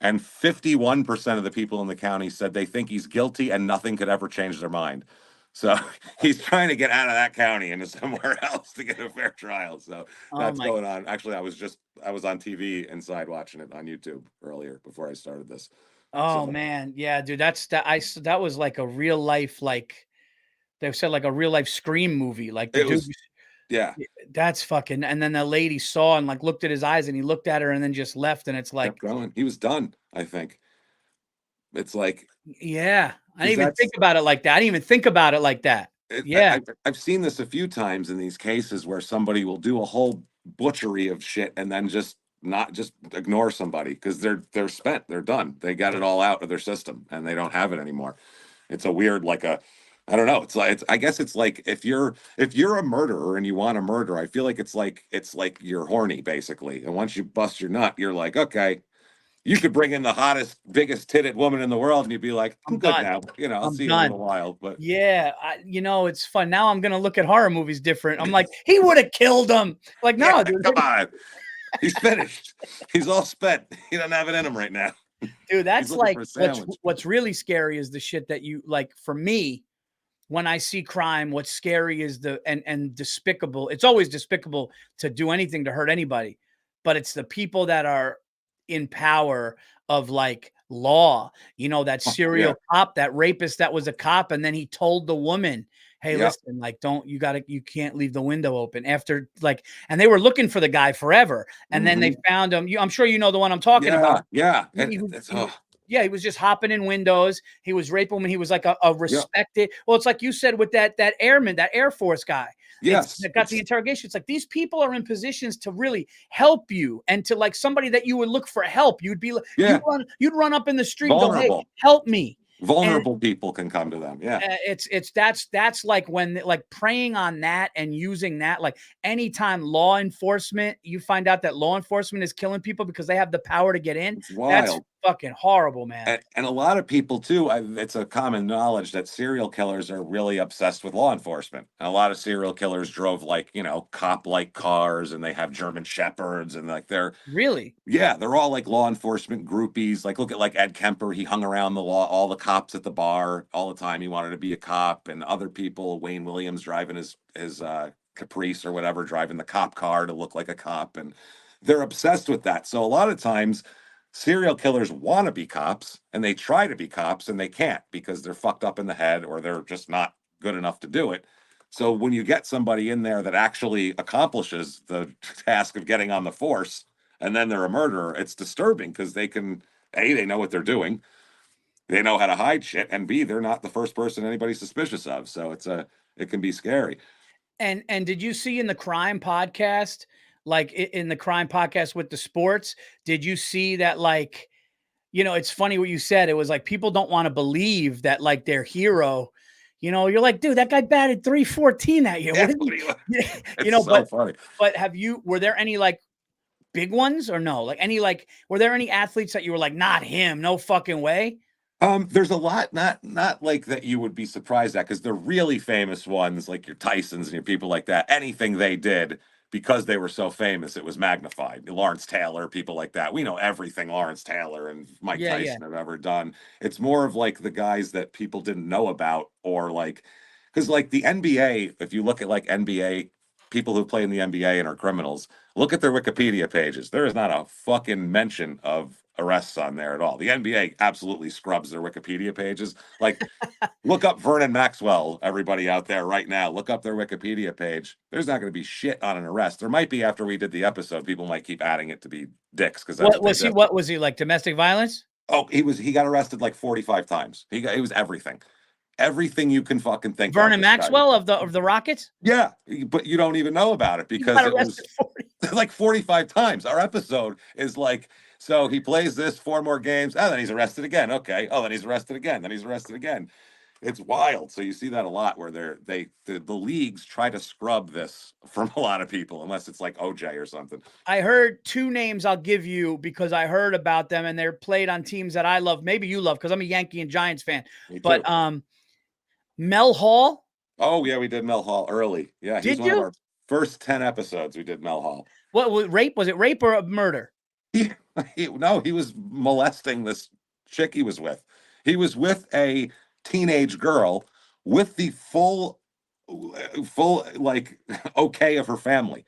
And 51% of the people in the county said they think he's guilty and nothing could ever change their mind. So he's trying to get out of that county into somewhere else to get a fair trial. So Oh that's my. going on. Actually, I was on TV inside watching it on YouTube earlier before I started this. Oh So man, yeah, dude. That was like a real life, like they said, like a real life Scream movie. Like the it dude, was, yeah, that's fucking. And then the lady saw and like looked at his eyes, and he looked at her, and then just left. And it's like, kept going. He was done, I think. It's like, yeah, I because didn't even think about it like that. I didn't even think about it like that. Yeah. I've seen this a few times in these cases where somebody will do a whole butchery of shit and then just not just ignore somebody because they're spent, they're done, they got it all out of their system and they don't have it anymore. It's a weird like a I don't know. It's like I guess it's like if you're a murderer and you want to murder, I feel like it's like you're horny basically, and once you bust your nut, you're like, okay, you could bring in the hottest, biggest titted woman in the world, and you'd be like, I'm I'm good done. now. I'll I'm see you in a done. little while. But Yeah, it's fun. Now I'm gonna look at horror movies different. I'm like, he would have killed him. Like, yeah, no, dude. come on. He's finished. He's all spent. He doesn't have it in him right now. Dude, He's that's looking like for a sandwich. what's really scary is the shit that you like. For me, when I see crime, what's scary is the and despicable. It's always despicable to do anything to hurt anybody, but it's the people that are in power of like law. That Yeah. serial cop, that rapist that was a cop, and then he told the woman, "Hey, Yep. listen, like, you can't leave the window open." After like, and they were looking for the guy forever, and then they Mhm. found him. I'm sure you know the one I'm talking Yeah. about. Yeah. He, It's oh. Yeah, he was just hopping in windows. He was raping women. He was like a Yeah. respected. Well, it's like you said with that airman, that Air Force guy. It's Yes. that got the interrogation. It's like these people are in positions to really help you, and to like somebody that you would look for help. You'd be like, Yeah. you'd run up in the street and go, "Hey, Vulnerable. help me." And Vulnerable people can come to them. Yeah. that's like when like preying on that and using that, like anytime law enforcement, you find out that law enforcement is killing people because they have the power to get in, It's that's wild. fucking horrible, man. And a lot of people too, it's a common knowledge that serial killers are really obsessed with law enforcement. And a lot of serial killers drove like, cop like cars, and they have German shepherds, and like Really? yeah, they're all like law enforcement groupies. Like look at like Ed Kemper, he hung around the law, all the cops at the bar all the time. He wanted to be a cop, and other people, Wayne Williams driving his Caprice or whatever, driving the cop car to look like a cop, and they're obsessed with that. So a lot of times serial killers want to be cops, and they try to be cops, and they can't because they're fucked up in the head, or they're just not good enough to do it. So when you get somebody in there that actually accomplishes the task of getting on the force, and then they're a murderer, it's disturbing because they know what they're doing, they know how to hide shit, and B, they're not the first person anybody's suspicious of. So it can be scary. And did you see in the crime podcast, like in the crime podcast with the sports, did you see that like, it's funny what you said. It was like people don't want to believe that like their hero, you're like, dude, that guy batted 314 that year. Yeah, What did what do you, he, it's so funny. but were there any like big ones or no? Like any like were there any athletes that you were like, not him, no fucking way? There's a lot, not like that you would be surprised at, because the really famous ones, like your Tysons and your people like that, anything they did, because they were so famous, it was magnified. Lawrence Taylor, people like that. We know everything Lawrence Taylor and Mike Yeah, yeah. Tyson have ever done. It's more of like the guys that people didn't know about, or like, because like the NBA, if you look at like NBA people who play in the NBA and are criminals, look at their Wikipedia pages. There is not a fucking mention of arrests on there at all. The NBA absolutely scrubs their Wikipedia pages. Like, look up Vernon Maxwell, everybody out there right now. Look up their Wikipedia page. There's not going to be shit on an arrest. There might be after we did the episode. People might keep adding it to be dicks because that's What what they was he? do. What was he like? Domestic violence? Oh, he got arrested like 45 times. He was everything. Everything you can fucking think of. Vernon This guy. Maxwell of the Rockets? Yeah, but you don't even know about it He because got it was arrested 40. like 45 times. Our episode is like, so he plays this 4 more games, and then he's arrested again. Okay. Oh, then he's arrested again. Then he's arrested again. It's wild. So you see that a lot where the leagues try to scrub this from a lot of people, unless it's like OJ or something. I heard two names I'll give you because I heard about them and they're played on teams that I love. Maybe you love because I'm a Yankee and Giants fan. Me too. But Mel Hall. Oh yeah, we did Mel Hall early. Yeah, he was Did one of you? our first 10 episodes. We did Mel Hall. What was rape? Was it rape or a murder? No, he was molesting this chick he was with. He was with a teenage girl with the full like okay of her family.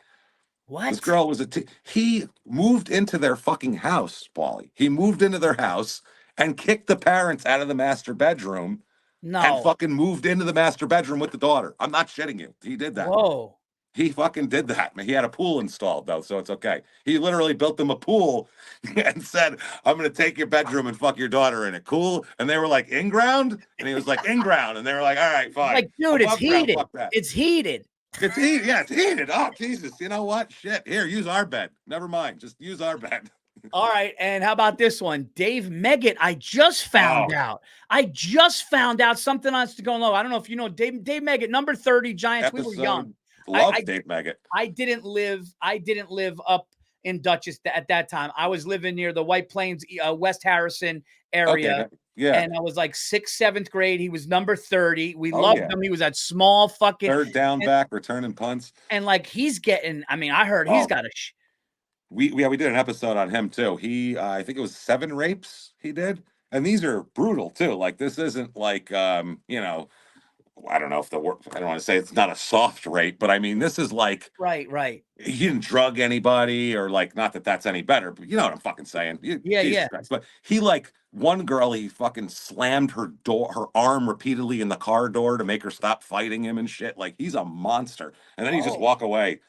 This What? girl was he moved into their fucking house, Paulie. He moved into their house and kicked the parents out of the master bedroom, and No. fucking moved into the master bedroom with the daughter. I'm not shitting you. He did that. Whoa. He fucking did that. He had a pool installed though, so it's okay. He literally built them a pool and said, "I'm gonna take your bedroom and fuck your daughter in it. Cool?" And they were like, "In ground?" And he was like, "In ground." And they were like, "All right, fine." Like, dude, it's Above ground, heated. fuck that. It's heated. It's heated. Yeah, it's heated. Oh Jesus! You know what? Shit. Here, use our bed. Never mind. Just use our bed. All right. And how about this one? Dave Meggett. I just found out. Something else to go low. I don't know if you know Dave Meggett, number 30 Giants. We were young. Love Dave Meggett. I didn't live up in Dutchess at that time. I was living near the White Plains, West Harrison area. Okay, yeah. And I was like 6th, 7th grade. He was number 30. We Oh, loved yeah. him. He was that small fucking Third down back, returning punts. and like he's getting, I mean, I heard he's got a we did an episode on him too. He I think it was 7 rapes he did. And these are brutal too. Like this isn't like I don't know if the word, I don't want to say it's not a soft rape, but I mean this is like right. he didn't drug anybody, or like, not that that's any better, but you know what I'm fucking saying. Yeah, Jesus yeah. Christ. But he, like, one girl, he fucking slammed her arm repeatedly in the car door to make her stop fighting him and shit. Like, he's a monster. And then he just walk away.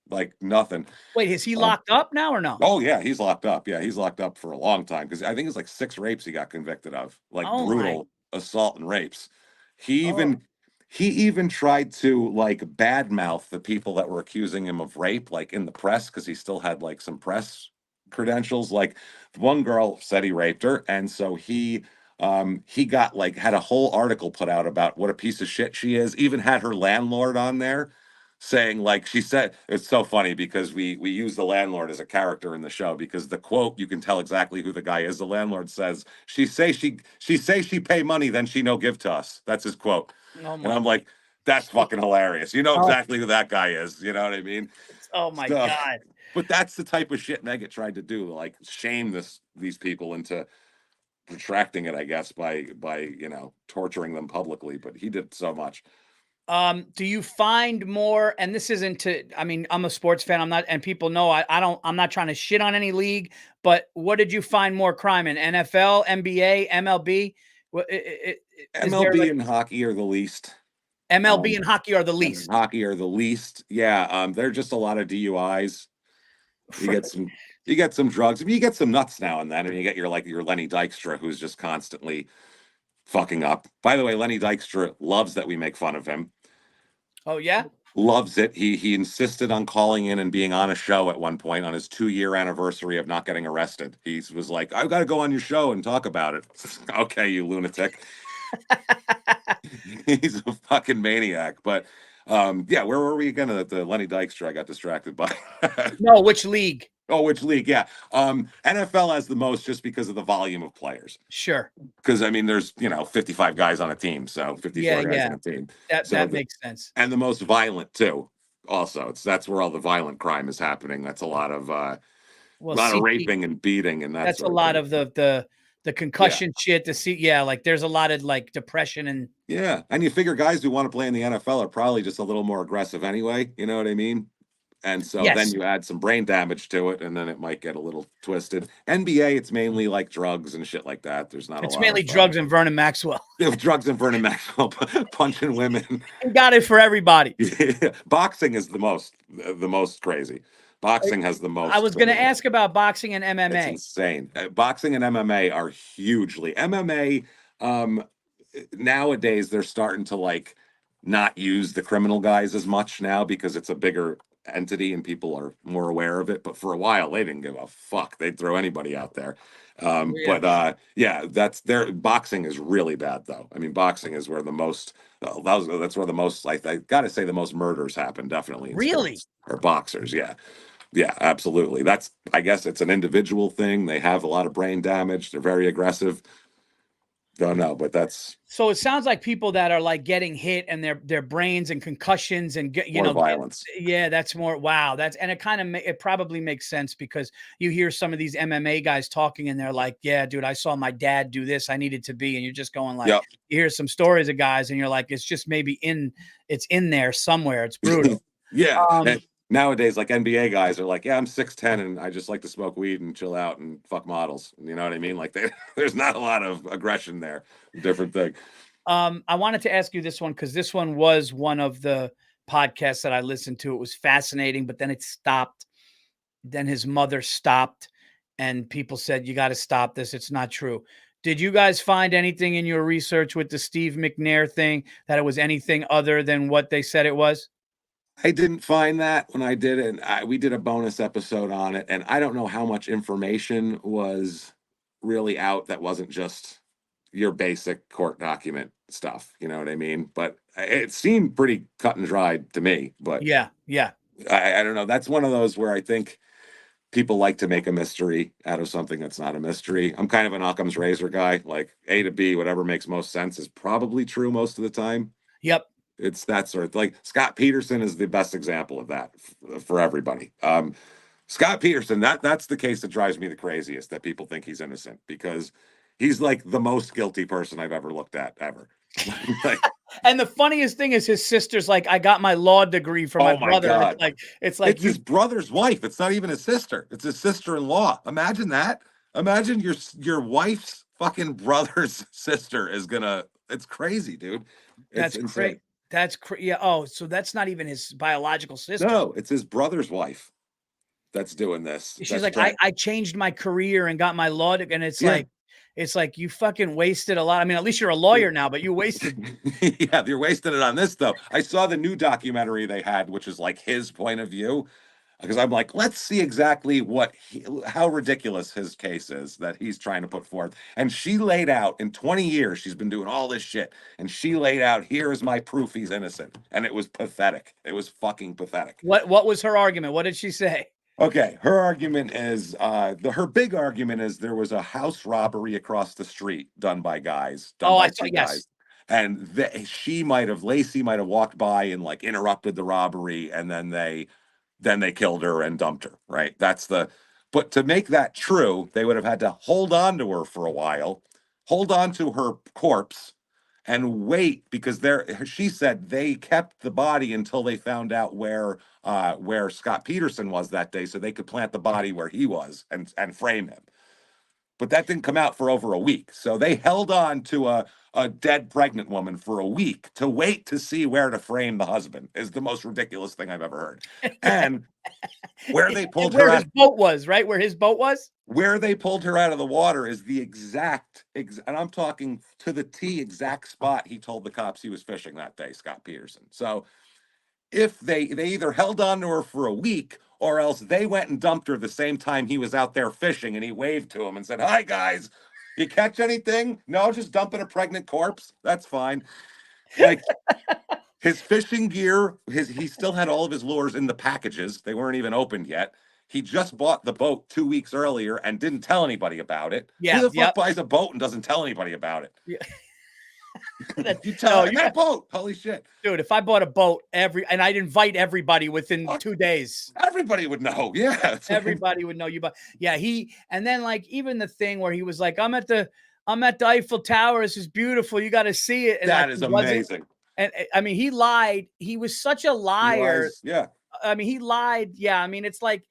like nothing. Wait, is he Um, locked up now or no? oh yeah, he's locked up. Yeah, he's locked up for a long time because I think it's like 6 rapes he got convicted of, like Oh my. brutal assault and rapes. He Oh, even he even tried to like badmouth the people that were accusing him of rape, like in the press, because he still had like some press credentials. Like one girl said he raped her, and so he got like had a whole article put out about what a piece of shit she is. Even had her landlord on there saying like she said it's so funny because we use the landlord as a character in the show because the quote you can tell exactly who the guy is. The landlord says she pay money then she no give to us. That's his quote. oh And my. I'm like, that's fucking hilarious. You know Oh, exactly who that guy is. You know what I mean? oh my So, God. but that's the type of shit Megat tried to do, like shame these people into retracting it, I guess, by torturing them publicly. But he did so much. Do you find more, and this isn't to, I mean, I'm a sports fan. I'm not, and people know I'm not trying to shit on any league, but what did you find more crime in NFL, NBA, MLB? Is there MLB like and hockey are the least. MLB Um, and hockey are the and least? hockey are the least. Yeah, they're just a lot of DUIs. You get some, you get some drugs. I mean, you get some nuts now and then. I mean, you get your Lenny Dykstra, who's just constantly fucking up. By the way, Lenny Dykstra loves that we make fun of him. Oh yeah? Loves it. He insisted on calling in and being on a show at one point on his 2-year anniversary of not getting arrested. He was like, "I've got to go on your show and talk about it." Okay, you lunatic. He's a fucking maniac. But yeah, where were we again? At the Lenny Dykstra, I got distracted by. No, which league? Oh, which league? Yeah. NFL has the most just because of the volume of players. Sure. Because I mean, there's 55 guys on a team, so Yeah, 54 guys yeah. on a team. So That the makes sense. and the most violent too. Also, that's where all the violent crime is happening. That's a Well, lot of CT, raping and beating and that that's a sort of lot thing. of the Yeah. concussion shit, yeah, like there's a lot of like depression and Yeah. And you figure guys who want to play in the NFL are probably just a little more aggressive anyway. You know what I mean? And so then yes. you add some brain damage to it, and then it might get a little twisted. NBA, it's mainly like drugs and shit like that. There's not a It's lot mainly of drugs and Vernon Maxwell. drugs and Vernon Maxwell punching women. He got it for everybody. Yeah. Boxing is the most crazy. Boxing has the I most. was going to ask about boxing and It's MMA. insane. Boxing and MMA are hugely. MMA, um, nowadays they're starting to like not use the criminal guys as much now because it's a bigger entity and people are more aware of it. But for a while, they didn't give a fuck. They'd throw anybody out there. Yeah. But yeah, that's their boxing is really bad though. I mean, boxing is where the most. That's where the most. I got to say the most murders happen definitely in Really? sports or boxers. Yeah. Yeah, absolutely. That's, I guess it's an individual thing. They have a lot of brain damage. They're very aggressive. Don't know, but that's So it sounds like people that are like getting hit and their brains and concussions and more violence. yeah, that's more wow. That's and it kind of it probably makes sense because you hear some of these MMA guys talking and they're like, "Yeah, dude, I saw my dad do this. I needed to be." And you're just going like, Yep. you hear some stories of guys and you're like, it's just maybe it's in there somewhere. It's brutal. Yeah. Um, And nowadays, like NBA guys are like, yeah, I'm 6'10 and I just like to smoke weed and chill out and fuck models. You know what I mean? Like there's not a lot of aggression there. Different thing. I wanted to ask you this one because this one was one of the podcasts that I listened to. It was fascinating, but then it stopped. Then his mother stopped, and people said, "You got to stop this. It's not true." Did you guys find anything in your research with the Steve McNair thing that it was anything other than what they said it was? I didn't find that when I did it. We did a bonus episode on it, and I don't know how much information was really out that wasn't just your basic court document stuff. You know what I mean? But it seemed pretty cut and dried to me. But Yeah, yeah, I don't know. That's one of those where I think people like to make a mystery out of something that's not a mystery. I'm kind of an Occam's razor guy. Like A to B, whatever makes most sense is probably true most of the time. yep. It's that sort of like Scott Peterson is the best example of that for everybody. Scott Peterson, that's the case that drives me the craziest that people think he's innocent because he's like the most guilty person I've ever looked at ever. Like, And the funniest thing is his sister's like, "I got my law degree from my oh my brother," and God. it's like It's you. his brother's wife. It's not even his sister. It's his sister-in-law. Imagine that. Imagine your wife's fucking brother's sister is gonna. It's crazy, dude. It's That's insane. great. Yeah. Oh, so that's not even his biological sister. No, it's his brother's wife that's doing this. She's That's like, trying. I changed my career and got my law degree. And Yeah. it's like you fucking wasted a lot. I mean, at least you're a lawyer now, but you wasted. Yeah, you're wasting it on this though. I saw the new documentary they had, which is like his point of view, because I'm like, let's see exactly how ridiculous his case is that he's trying to put forth. And she laid out in 20 years, she's been doing all this shit, and she laid out, here is my proof he's innocent, and it was pathetic. It was fucking pathetic. What was her argument? What did she say? Okay, her argument is her big argument is there was a house robbery across the street done Oh, I by saw. two Yes. guys, and Lacey might have walked by and like interrupted the robbery, and then they killed her and dumped her. Right? But to make that true, they would have had to hold on to her for a while, hold on to her corpse, and wait because she said they kept the body until they found out where Scott Peterson was that day, so they could plant the body where he was and frame him. But that didn't come out for over a week, so they held on to a dead pregnant woman for a week to wait to see where to frame the husband. Is the most ridiculous thing I've ever heard. And where they pulled her Where his out boat was, right? Where his boat was? where they pulled her out of the water is the and I'm talking to the T exact spot he told the cops he was fishing that day, Scott Peterson. So if they either held on to her for a week or else they went and dumped her the same time he was out there fishing, and he waved to him and said, "Hi guys, you catch anything? No, just dumping a pregnant corpse. That's fine." Like his fishing gear, he still had all of his lures in the packages. They weren't even opened yet. He just bought the boat 2 weeks earlier and didn't tell anybody about it. Who Yeah. the fuck Yep. buys a boat and doesn't tell anybody about it? Yeah. You tell No, and that boat. Holy shit. dude, if I bought a boat and I'd invite everybody within 2 days, Everybody would know. Yeah. everybody would know you. But yeah, and then like even the thing where he was like, I'm at the Eiffel Tower. This is beautiful. You got to see it. And like That is he wasn't. amazing. And I mean, he lied. He was such a He liar. lies. Yeah. I mean, he lied. Yeah. I mean, it's like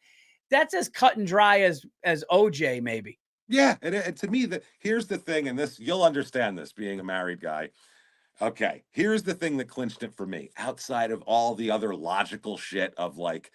that's as cut and dry as OJ, maybe. Yeah. And to me, here's the thing, and this you'll understand this being a married guy. Okay, here's the thing that clinched it for me, outside of all the other logical shit of like,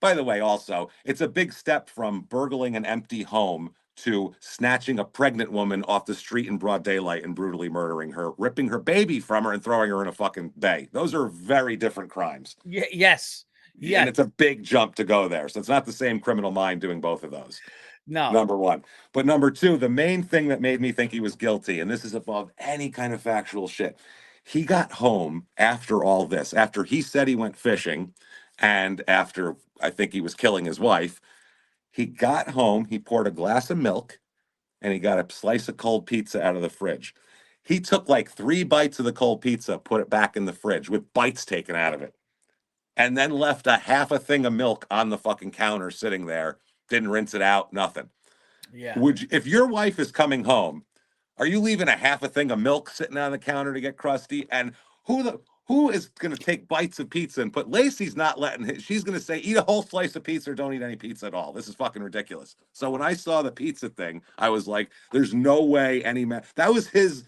by the way, also, it's a big step from burgling an empty home to snatching a pregnant woman off the street in broad daylight and brutally murdering her, ripping her baby from her and throwing her in a fucking bay. Those are very different crimes. Yeah. Yes. And Yes. it's a big jump to go there. So it's not the same criminal mind doing both of those. No. Number one. But number two, the main thing that made me think he was guilty, and this is above any kind of factual shit. He got home after all this, after he said he went fishing, and after I think he was killing his wife. He got home, he poured a glass of milk, and he got a slice of cold pizza out of the fridge. He took like 3 bites of the cold pizza, put it back in the fridge with bites taken out of it, and then left a half a thing of milk on the fucking counter sitting there. Didn't rinse it out, nothing. Yeah. If your wife is coming home, are you leaving a half a thing of milk sitting on the counter to get crusty? And who is going to take bites of pizza and put Lacey's not letting she's going to say eat a whole slice of pizza or don't eat any pizza at all. This is fucking ridiculous. So when I saw the pizza thing, I was like, there's no way any man that was his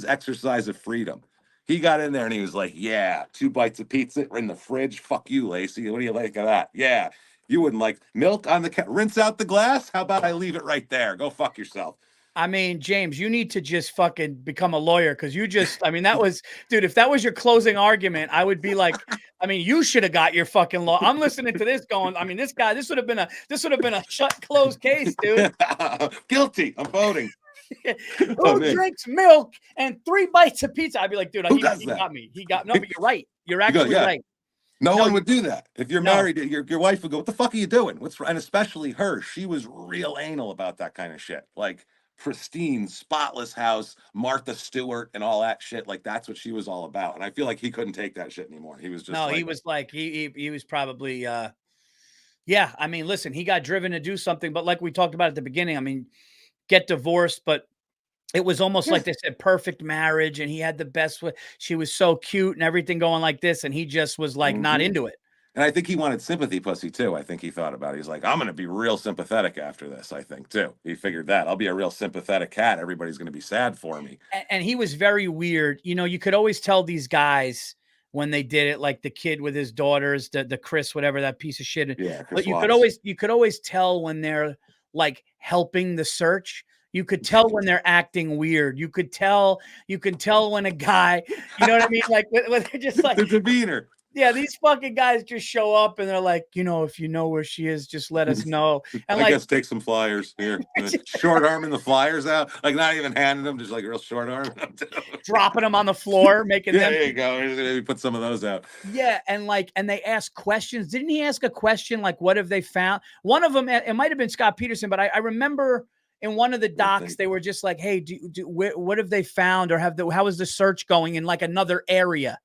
exercise of freedom. He got in there and he was like, yeah, 2 bites of pizza in the fridge. Fuck you, Lacey. What do you like of that? Yeah. You wouldn't like milk on the rinse out the glass? How about I leave it right there? Go fuck yourself. I mean, James, you need to just fucking become a lawyer because I mean, that was, dude, if that was your closing argument, I would be like, I mean, you should have got your fucking law. I'm listening to this going, I mean, this guy, this would have been a shut closed case, dude. Guilty. I'm voting. Who drinks milk and 3 bites of pizza? I'd be like, dude, Who he does that? got me. No, but you're right. You're You go, actually yeah. right. No No, one would do that. If you're no. married, your wife would go, what the fuck are you doing? And especially her. She was real anal about that kind of shit. Like pristine, spotless house, Martha Stewart and all that shit. Like that's what she was all about. And I feel like he couldn't take that shit anymore. He was just No, like, he was like, he was probably, yeah. I mean, listen, he got driven to do something, but like we talked about at the beginning, I mean, get divorced, but it was almost yeah. like they said, perfect marriage. And he had the best, she was so cute and everything going like this. And he just was like, not into it. And I think he wanted sympathy pussy too. I think he thought about it. He's like, I'm going to be real sympathetic after this. I think too. He figured that I'll be a real sympathetic cat. Everybody's going to be sad for me. And he was very weird. You know, you could always tell these guys when they did it, like the kid with his daughters, the Chris, whatever, that piece of shit. Yeah, Chris But Watts. you could always tell when they're like helping the search. You could tell when they're acting weird. You could tell when a guy, you know what I mean? Like when they're just like, The demeanor. yeah, these fucking guys just show up and they're like, if you know where she is, just let us know. And I like, guess take some flyers here. Short arming the flyers out, like not even handing them, just like real short arm. dropping them on the floor, making Yeah, them. there you go. Maybe put some of those out. Yeah, and they ask questions. Didn't he ask a question like, "What have they found?" One of them, it might have been Scott Peterson, but I remember in one of the docs they were just like, "Hey, what have they found, or how is the search going in like another area?"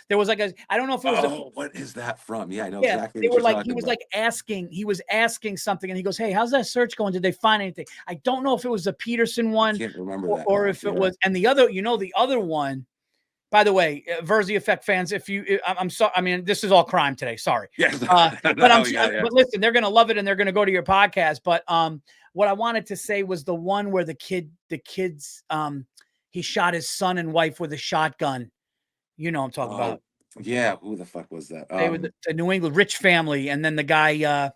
There was like I don't know if it was what is that from? Yeah, I know yeah, exactly they what were you're like, talking about. he was asking something, and he goes, "Hey, how's that search going? Did they find anything?" I don't know if it was the Peterson I one can't remember that or now. if it was, and the other, the other one. By the way, Virzi Effect fans, I'm sorry. I mean, this is all crime today. Sorry. Yes. But listen, they're gonna love it and they're gonna go to your podcast. But what I wanted to say was the one where the kids, he shot his son and wife with a shotgun. You know what I'm talking about. Yeah, who the fuck was that? They were the New England rich family, and then the guy,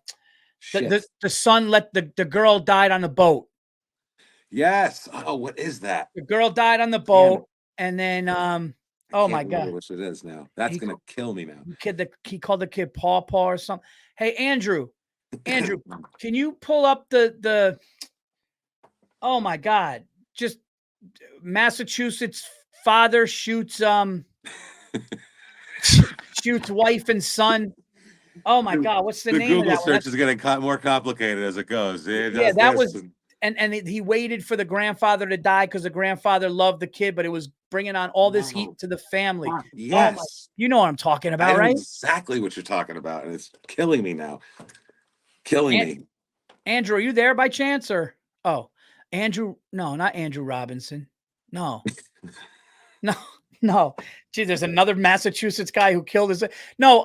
Shit. the son let the girl died on the boat. Yes. Oh, what is that? The girl died on the Damn it. boat, and then I oh can't my remember God. which it is now. That's gonna kill me now. He called the kid Paw or something. Hey, Andrew, can you pull up the oh my God, just Massachusetts father shoots shoots wife and son. Oh my God, what's the name of Google that one? search is getting more complicated as it goes. It Yeah, does that this. was and he waited for the grandfather to die because the grandfather loved the kid, but it was bringing on all this heat to the family. Oh my, Yes. you know what I'm talking I about, know right? exactly what you're talking about, and it's killing me now. Killing me. Andrew, are you there by chance or Andrew? No, not Andrew Robinson. No, no, no. Gee, there's another Massachusetts guy who killed his. No,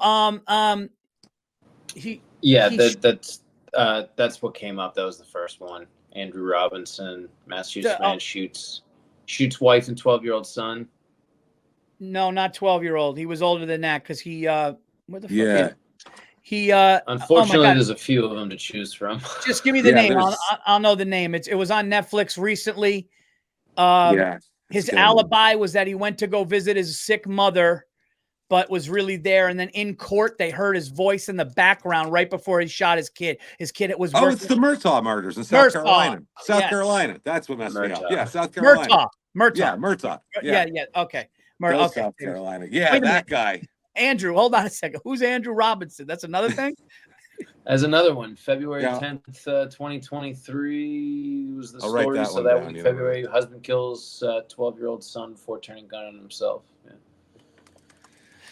he. Yeah, he that's what came up. That was the first one. Andrew Robinson, Massachusetts man shoots wife and 12-year-old son. No, not 12-year-old. He was older than that because he. Where the fuck? Yeah. He. Unfortunately, there's a few of them to choose from. Just give me the name. I'll know the name. It was on Netflix recently. Yeah. His alibi was that he went to go visit his sick mother, but was really there. And then in court, they heard his voice in the background right before he shot his kid. His kid was Oh, it's the Murtaugh murders in South Carolina. South Carolina. That's what messed me up. Yeah, South Carolina. Murtaugh. Yeah, Murtaugh. Yeah. Okay. Okay. South Carolina. Yeah, that guy. Andrew, hold on a second. Who's Andrew Robinson? That's another thing? As another one, February 10th, 2023 was the story. So that week, February, husband kills 12-year-old son before turning gun on himself. Yeah.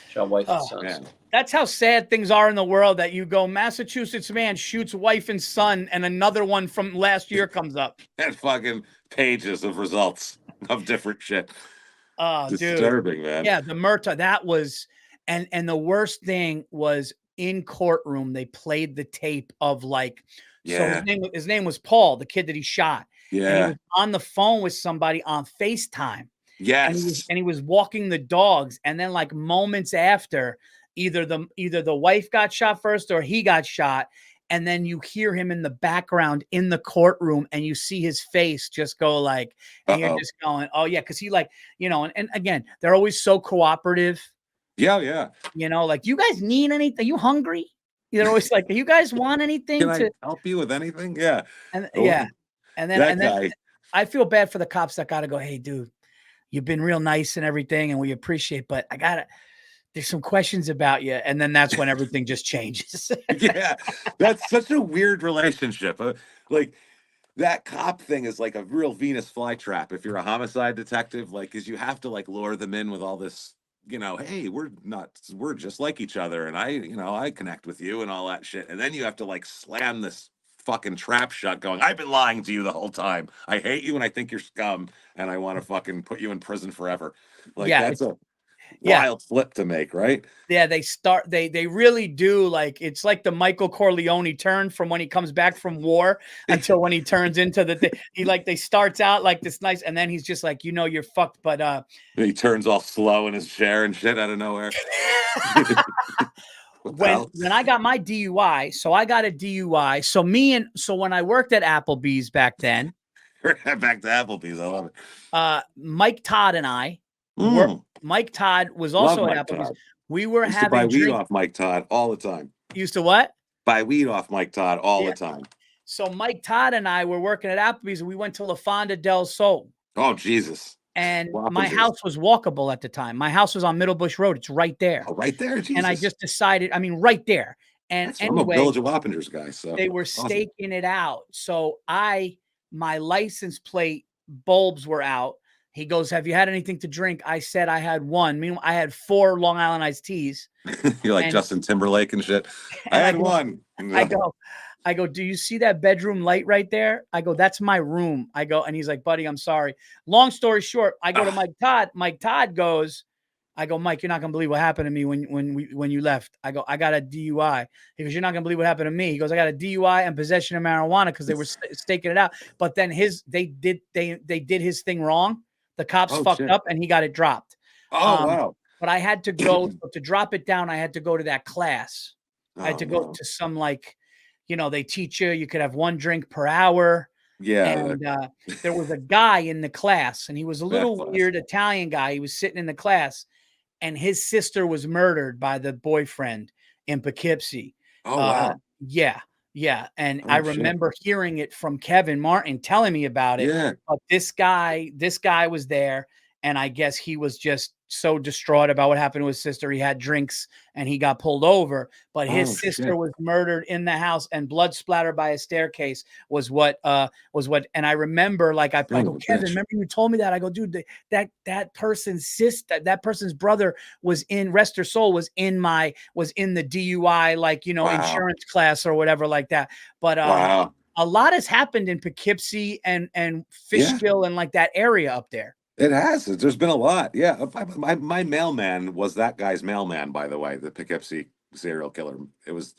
Shot wife and son. Man. That's how sad things are in the world, that you go, Massachusetts man shoots wife and son, and another one from last year comes up. And fucking pages of results of different shit. Oh, disturbing, dude. Man. Yeah, the Murtaugh, that was, and the worst thing was in courtroom, they played the tape of like, so his name was Paul, the kid that he shot. Yeah. And he was on the phone with somebody on FaceTime. Yes. And he was walking the dogs. And then like moments after, either the wife got shot first or he got shot. And then you hear him in the background in the courtroom and you see his face just go like, and you're just going, oh yeah. Cause he like, and again, they're always so cooperative. Yeah. Like, you guys need anything? Are you hungry? They're always like, do you guys want anything? Can I help you with anything? Yeah. And yeah. And then I feel bad for the cops that got to go, hey dude, you've been real nice and everything. And we appreciate, but there's some questions about you. And then that's when everything just changes. Yeah. That's such a weird relationship. Like that cop thing is like a real Venus flytrap. If you're a homicide detective, like, cause you have to like lure them in with all this, hey, we're just like each other. And I connect with you and all that shit. And then you have to like slam this fucking trap shut going, I've been lying to you the whole time. I hate you and I think you're scum and I want to fucking put you in prison forever. Like wild flip to make, right? Yeah, they really do, like, it's like the Michael Corleone turn from when he comes back from war until when he turns into they starts out like this nice, and then he's just like, you're fucked, but He turns off slow in his chair and shit out of nowhere. when I got my DUI, so I got a DUI. So when I worked at Applebee's back then, back to Applebee's, I love it. Mike Todd and I Mike Todd was also at Applebee's. Todd. We were used to buy having weed off Mike Todd all the time. Used to what? Buy weed off Mike Todd all the time. So Mike Todd and I were working at Applebee's, and we went to La Fonda del Sol. Oh, Jesus. And my house was walkable at the time. My house was on Middlebush Road. It's right there. Oh, right there? Jesus. And I just decided, right there. And anyway, I'm a Village of Wappingers guy. So they were staking it out. So my license plate bulbs were out. He goes, "Have you had anything to drink?" I said I had one. Meanwhile, I had 4 Long Island iced teas. You're like Justin Timberlake and shit. I had one. I go, "Do you see that bedroom light right there?" I go, "That's my room." I go, and he's like, "Buddy, I'm sorry." Long story short, I go to Mike Todd. Mike Todd goes, I go, "Mike, you're not gonna believe what happened to me when you left." I go, "I got a DUI." He goes, "You're not gonna believe what happened to me." He goes, "I got a DUI and possession of marijuana," because they were staking it out. But then they did his thing wrong. The cops fucked up, and he got it dropped. Oh, wow. But I had to go to drop it down. I had to go to that class. I had to go to some, like, they teach you could have 1 drink per hour. Yeah. And there was a guy in the class, and he was a little weird Italian guy. He was sitting in the class, and his sister was murdered by the boyfriend in Poughkeepsie. Oh, wow. Yeah. Yeah. And I remember hearing it from Kevin Martin telling me about it. Yeah. But this guy was there, and I guess he was just so distraught about what happened to his sister. He had drinks and he got pulled over, but his sister was murdered in the house, and blood splattered by a staircase was what, and I remember, like, I go, "Kevin, remember you told me that?" I go, "Dude, that person's sister, that person's brother was in, rest her soul, was in the DUI, like, insurance class or whatever like that." But, a lot has happened in Poughkeepsie and Fishkill and like that area up there. It has. There's been a lot. Yeah. My mailman was that guy's mailman, by the way, the Poughkeepsie serial killer.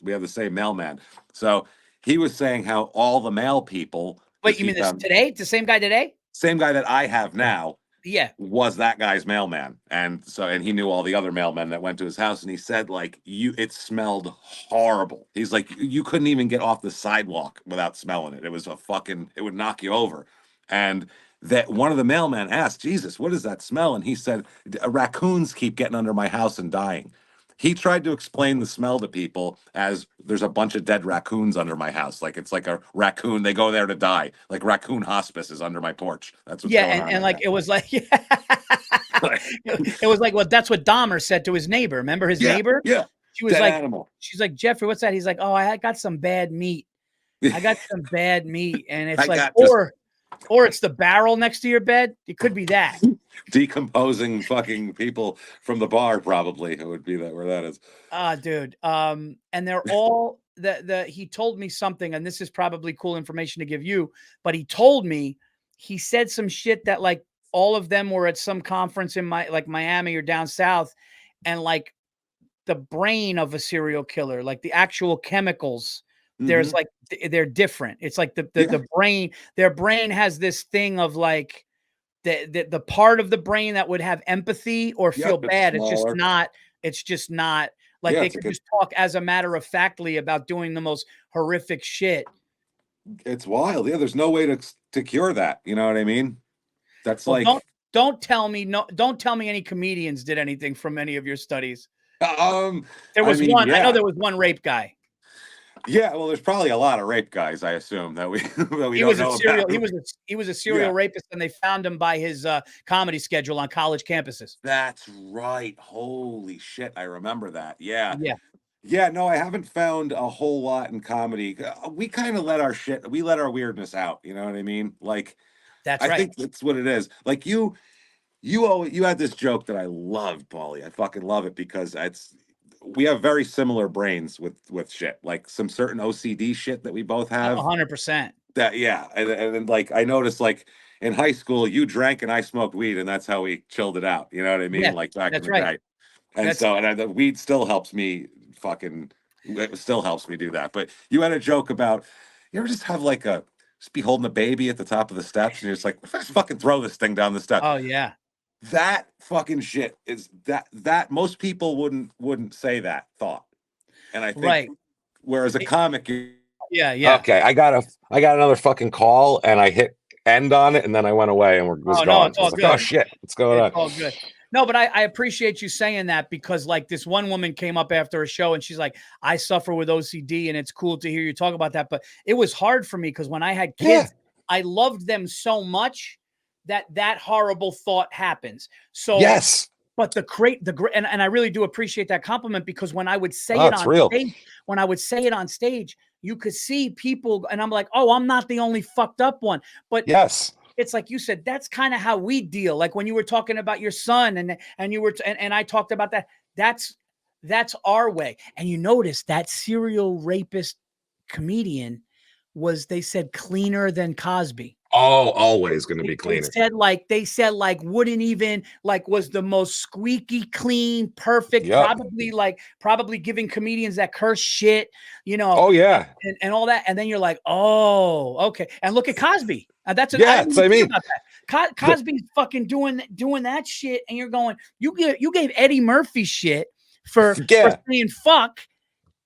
We have the same mailman. So he was saying how all the mail people. Wait, you mean this today? The same guy today? Same guy that I have now. Yeah. Was that guy's mailman. And he knew all the other mailmen that went to his house. And he said, like, it smelled horrible. He's like, you couldn't even get off the sidewalk without smelling it. It was it would knock you over. And that one of the mailmen asked, "Jesus, what is that smell?" And he said, "Raccoons keep getting under my house and dying." He tried to explain the smell to people as there's a bunch of dead raccoons under my house. Like, it's like a raccoon. They go there to die. Like, raccoon hospice is under my porch. That's what's going on. And like, it was like, it was like, well, that's what Dahmer said to his neighbor. Remember his neighbor? Yeah. She was like, she's like, "Jeffrey, what's that?" He's like, "Oh, I got some bad meat. I got some bad meat." And it's like, or it's the barrel next to your bed. It could be that. Decomposing fucking people from the bar, probably. It would be where that is. Dude. And they're all he told me something, and this is probably cool information to give you, but he told me, he said some shit that, like, all of them were at some conference in Miami or down south, and like the brain of a serial killer, like the actual chemicals, there's like, they're different. It's like the brain, their brain has this thing of like the part of the brain that would have empathy or feel bad. It's just not like they could just talk as a matter of factly about doing the most horrific shit. It's wild. Yeah. There's no way to cure that. You know what I mean? That's like, don't tell me any comedians did anything from any of your studies. There was one. I know there was one rape guy. Yeah, well, there's probably a lot of rape guys, I assume, that we he don't was know a serial. about. He was a serial rapist, and they found him by his comedy schedule on college campuses. That's right. Holy shit, I remember that. Yeah. Yeah. Yeah, no, I haven't found a whole lot in comedy. We kind of let our weirdness out. You know what I mean? Like, I think that's what it is. Like, you had this joke that I loved, Paulie. I fucking love it because we have very similar brains with shit, like some certain OCD shit that we both have. 100%. That, yeah. And like, I noticed, like, in high school, you drank and I smoked weed, and that's how we chilled it out. You know what I mean? Yeah, Like back in that's the right. day. And That's so, the weed still helps me fucking, it still helps me do that. But you had a joke about, you ever just have like just be holding a baby at the top of the steps, and you're just like, if I just fucking throw this thing down the steps. oh yeah. That fucking shit is that most people wouldn't say that thought. And I think, Right. whereas a comic, Yeah. Okay, I got another fucking call, and I hit end on it, and then I went away and was Oh, no, gone. it's I was all like, good. oh shit, what's going on? It's all good. No, but I appreciate you saying that, because like this one woman came up after a show and she's like, I suffer with OCD, and it's cool to hear you talk about that. But it was hard for me because when I had kids, I loved them so much that horrible thought happens. So Yes. But the great, and I really do appreciate that compliment, because when I would say it it's on real. stage, when I would say it on stage, you could see people, and I'm like, oh, I'm not the only fucked up one. But yes, it's like you said, that's kind of how we deal. Like when you were talking about your son, and you were, and I talked about that. That's our way. And you notice that serial rapist comedian was, they said, cleaner than Cosby. Oh, always going to be cleaner. They said wouldn't even, like, was the most squeaky clean, perfect, Yep. probably giving comedians that curse shit, you know. Oh yeah. And all that. And then you're like, oh, okay. And look at Cosby. That's an, Yeah, I mean, about that. Cosby's fucking doing that shit, and you're going, you gave Eddie Murphy shit for saying fuck,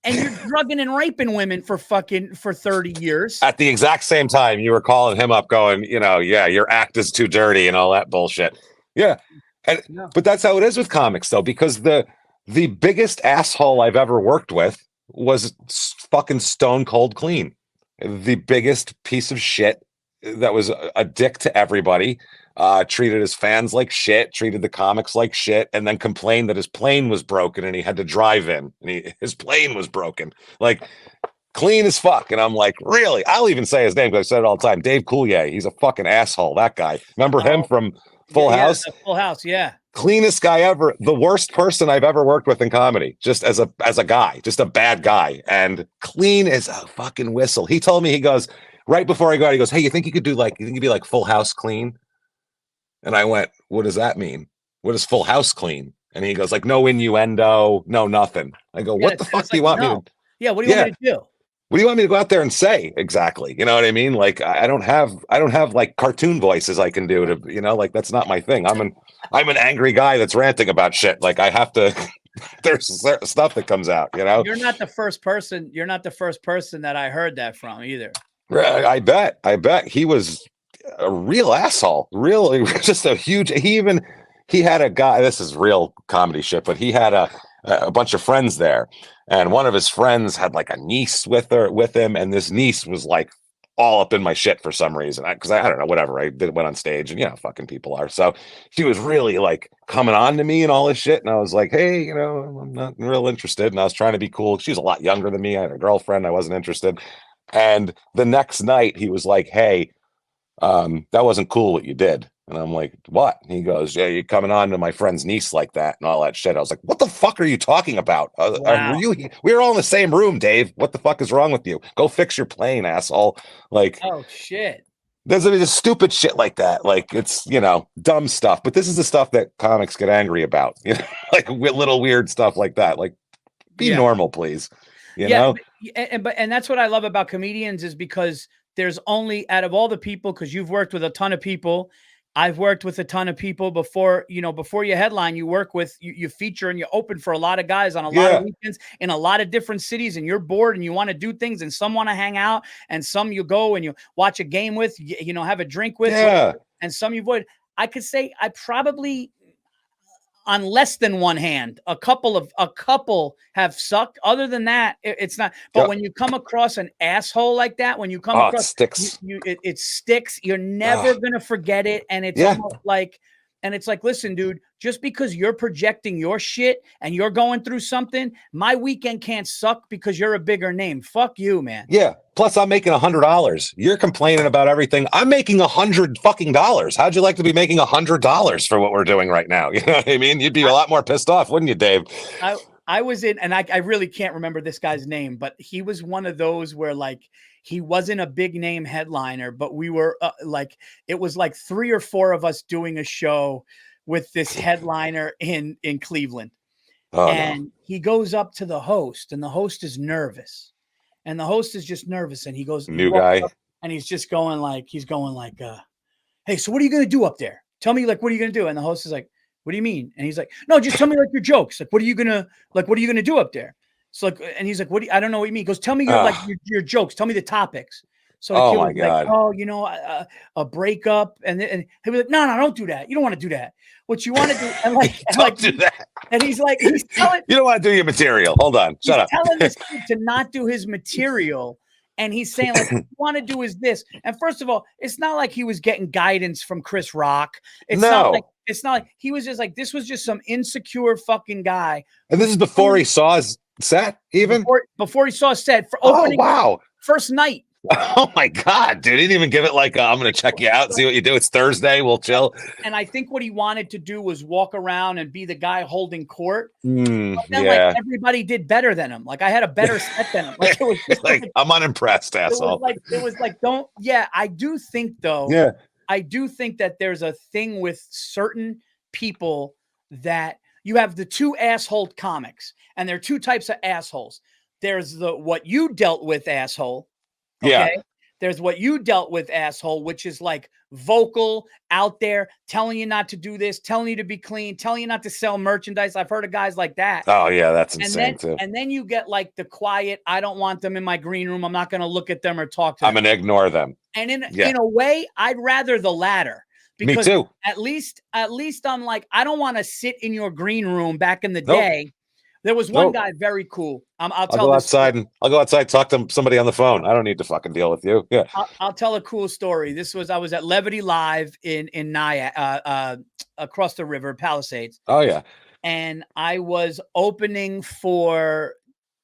and you're drugging and raping women for 30 years. At the exact same time, you were calling him up going, yeah, your act is too dirty and all that bullshit. Yeah. But that's how it is with comics, though, because the biggest asshole I've ever worked with was fucking stone cold clean. The biggest piece of shit that was a dick to everybody, treated his fans like shit, treated the comics like shit, and then complained that his plane was broken and he had to drive in, and his plane was broken. Like, clean as fuck. And I'm like, really? I'll even say his name because I said it all the time. Dave Coulier. He's a fucking asshole, that guy. Remember him from Full House? Full House, yeah. Cleanest guy ever. The worst person I've ever worked with in comedy, just as a guy, just a bad guy, and clean as a fucking whistle. He told me, he goes, right before I go out, he goes, hey, you think you'd be like Full House clean? And I went, what does that mean? What is Full House clean? And he goes, like, no innuendo, no nothing. I go, what the fuck do you want me to? Yeah, what do you want me to do? What do you want me to go out there and say exactly? You know what I mean? Like, I don't have like cartoon voices I can do to, like, that's not my thing. I'm an angry guy that's ranting about shit. Like, I have to. There's stuff that comes out. You're not the first person. You're not the first person that I heard that from either. I bet he was a real asshole. Really, just a huge. He had a guy. This is real comedy shit, but he had a bunch of friends there, and one of his friends had like a niece with him, and this niece was like all up in my shit for some reason, because I don't know, whatever. I went on stage, and fucking people are. So she was really like coming on to me and all this shit, and I was like, hey, I'm not real interested, and I was trying to be cool. She was a lot younger than me. I had a girlfriend. I wasn't interested. And the next night he was like, hey, that wasn't cool what you did. And I'm like, what? And he goes, yeah, you're coming on to my friend's niece like that and all that shit. I was like, what the fuck are you talking about? Wow. We were all in the same room, Dave. What the fuck is wrong with you? Go fix your plane, asshole. Like, oh shit. There's just stupid shit like that. Like, it's, dumb stuff. But this is the stuff that comics get angry about. Like little weird stuff like that. Like, be normal, please. You know? And that's what I love about comedians, is because there's only, out of all the people, because you've worked with a ton of people, I've worked with a ton of people before, before you headline, you work with, you feature and you open for a lot of guys on a lot of weekends in a lot of different cities, and you're bored and you want to do things, and some want to hang out, and some you go and you watch a game with, have a drink with, and some you avoid. I could say I probably, on less than one hand, a couple have sucked. Other than that, it's not. But when you come across an asshole like that, when you come across, it sticks. It sticks. You're never gonna forget it, and it's almost like, listen, dude, just because you're projecting your shit and you're going through something, my weekend can't suck because you're a bigger name. Fuck you, man. Yeah. Plus, I'm making $100. You're complaining about everything. I'm making $100 fucking dollars. How'd you like to be making $100 for what we're doing right now? You know what I mean? You'd be a lot more pissed off, wouldn't you, Dave? I was in, and I really can't remember this guy's name, but he was one of those where like he wasn't a big name headliner, but we were like, it was like 3 or 4 of us doing a show with this headliner in Cleveland. Oh, And he goes up to the host, and the host is nervous. And the host is just nervous. And he goes, New guy. and he's just going like, hey, so what are you going to do up there? Tell me, like, what are you going to do? And the host is like, what do you mean? And he's like, no, just tell me like your jokes. Like, what are you going to do up there? So like, and he's like, I don't know what you mean. He goes, tell me your jokes. Tell me the topics. So the kid was God. like, oh, you know, a breakup. And he was like, no, don't do that. You don't want to do that. What you want to do. And like, don't do that. And he's telling. You don't want to do your material. Hold on. Shut up. Telling this kid to not do his material. And he's saying, like, what you want to do is this. And first of all, it's not like he was getting guidance from Chris Rock. It's not like he was just like, this was just some insecure fucking guy. And this is before he saw his set, even? Before he saw set for opening. Oh, wow. First night. Oh my God, dude. He didn't even give it like, I'm going to check you out, see what you do. It's Thursday. We'll chill. And I think what he wanted to do was walk around and be the guy holding court. But then, like, everybody did better than him. Like, I had a better set than him. Like, it was just like, I'm unimpressed, asshole. It was like, I do think, though. Yeah. I do think that there's a thing with certain people that you have the 2 asshole comics, and there are 2 types of assholes. There's the what you dealt with asshole. Okay? Yeah. There's what you dealt with asshole, which is like vocal, out there, telling you not to do this, telling you to be clean, telling you not to sell merchandise. I've heard of guys like that. Oh yeah, that's insane too. And then you get like the quiet, I don't want them in my green room. I'm not going to look at them or talk to them. I'm going to ignore them. And in a way, I'd rather the latter. Because me too. At least I'm like, I don't want to sit in your green room back in the day. There was one guy very cool. I'll go outside and talk to somebody on the phone. I don't need to fucking deal with you. Yeah. I'll tell a cool story. I was at Levity Live in Nyack, across the river, Palisades. Oh yeah. And I was opening for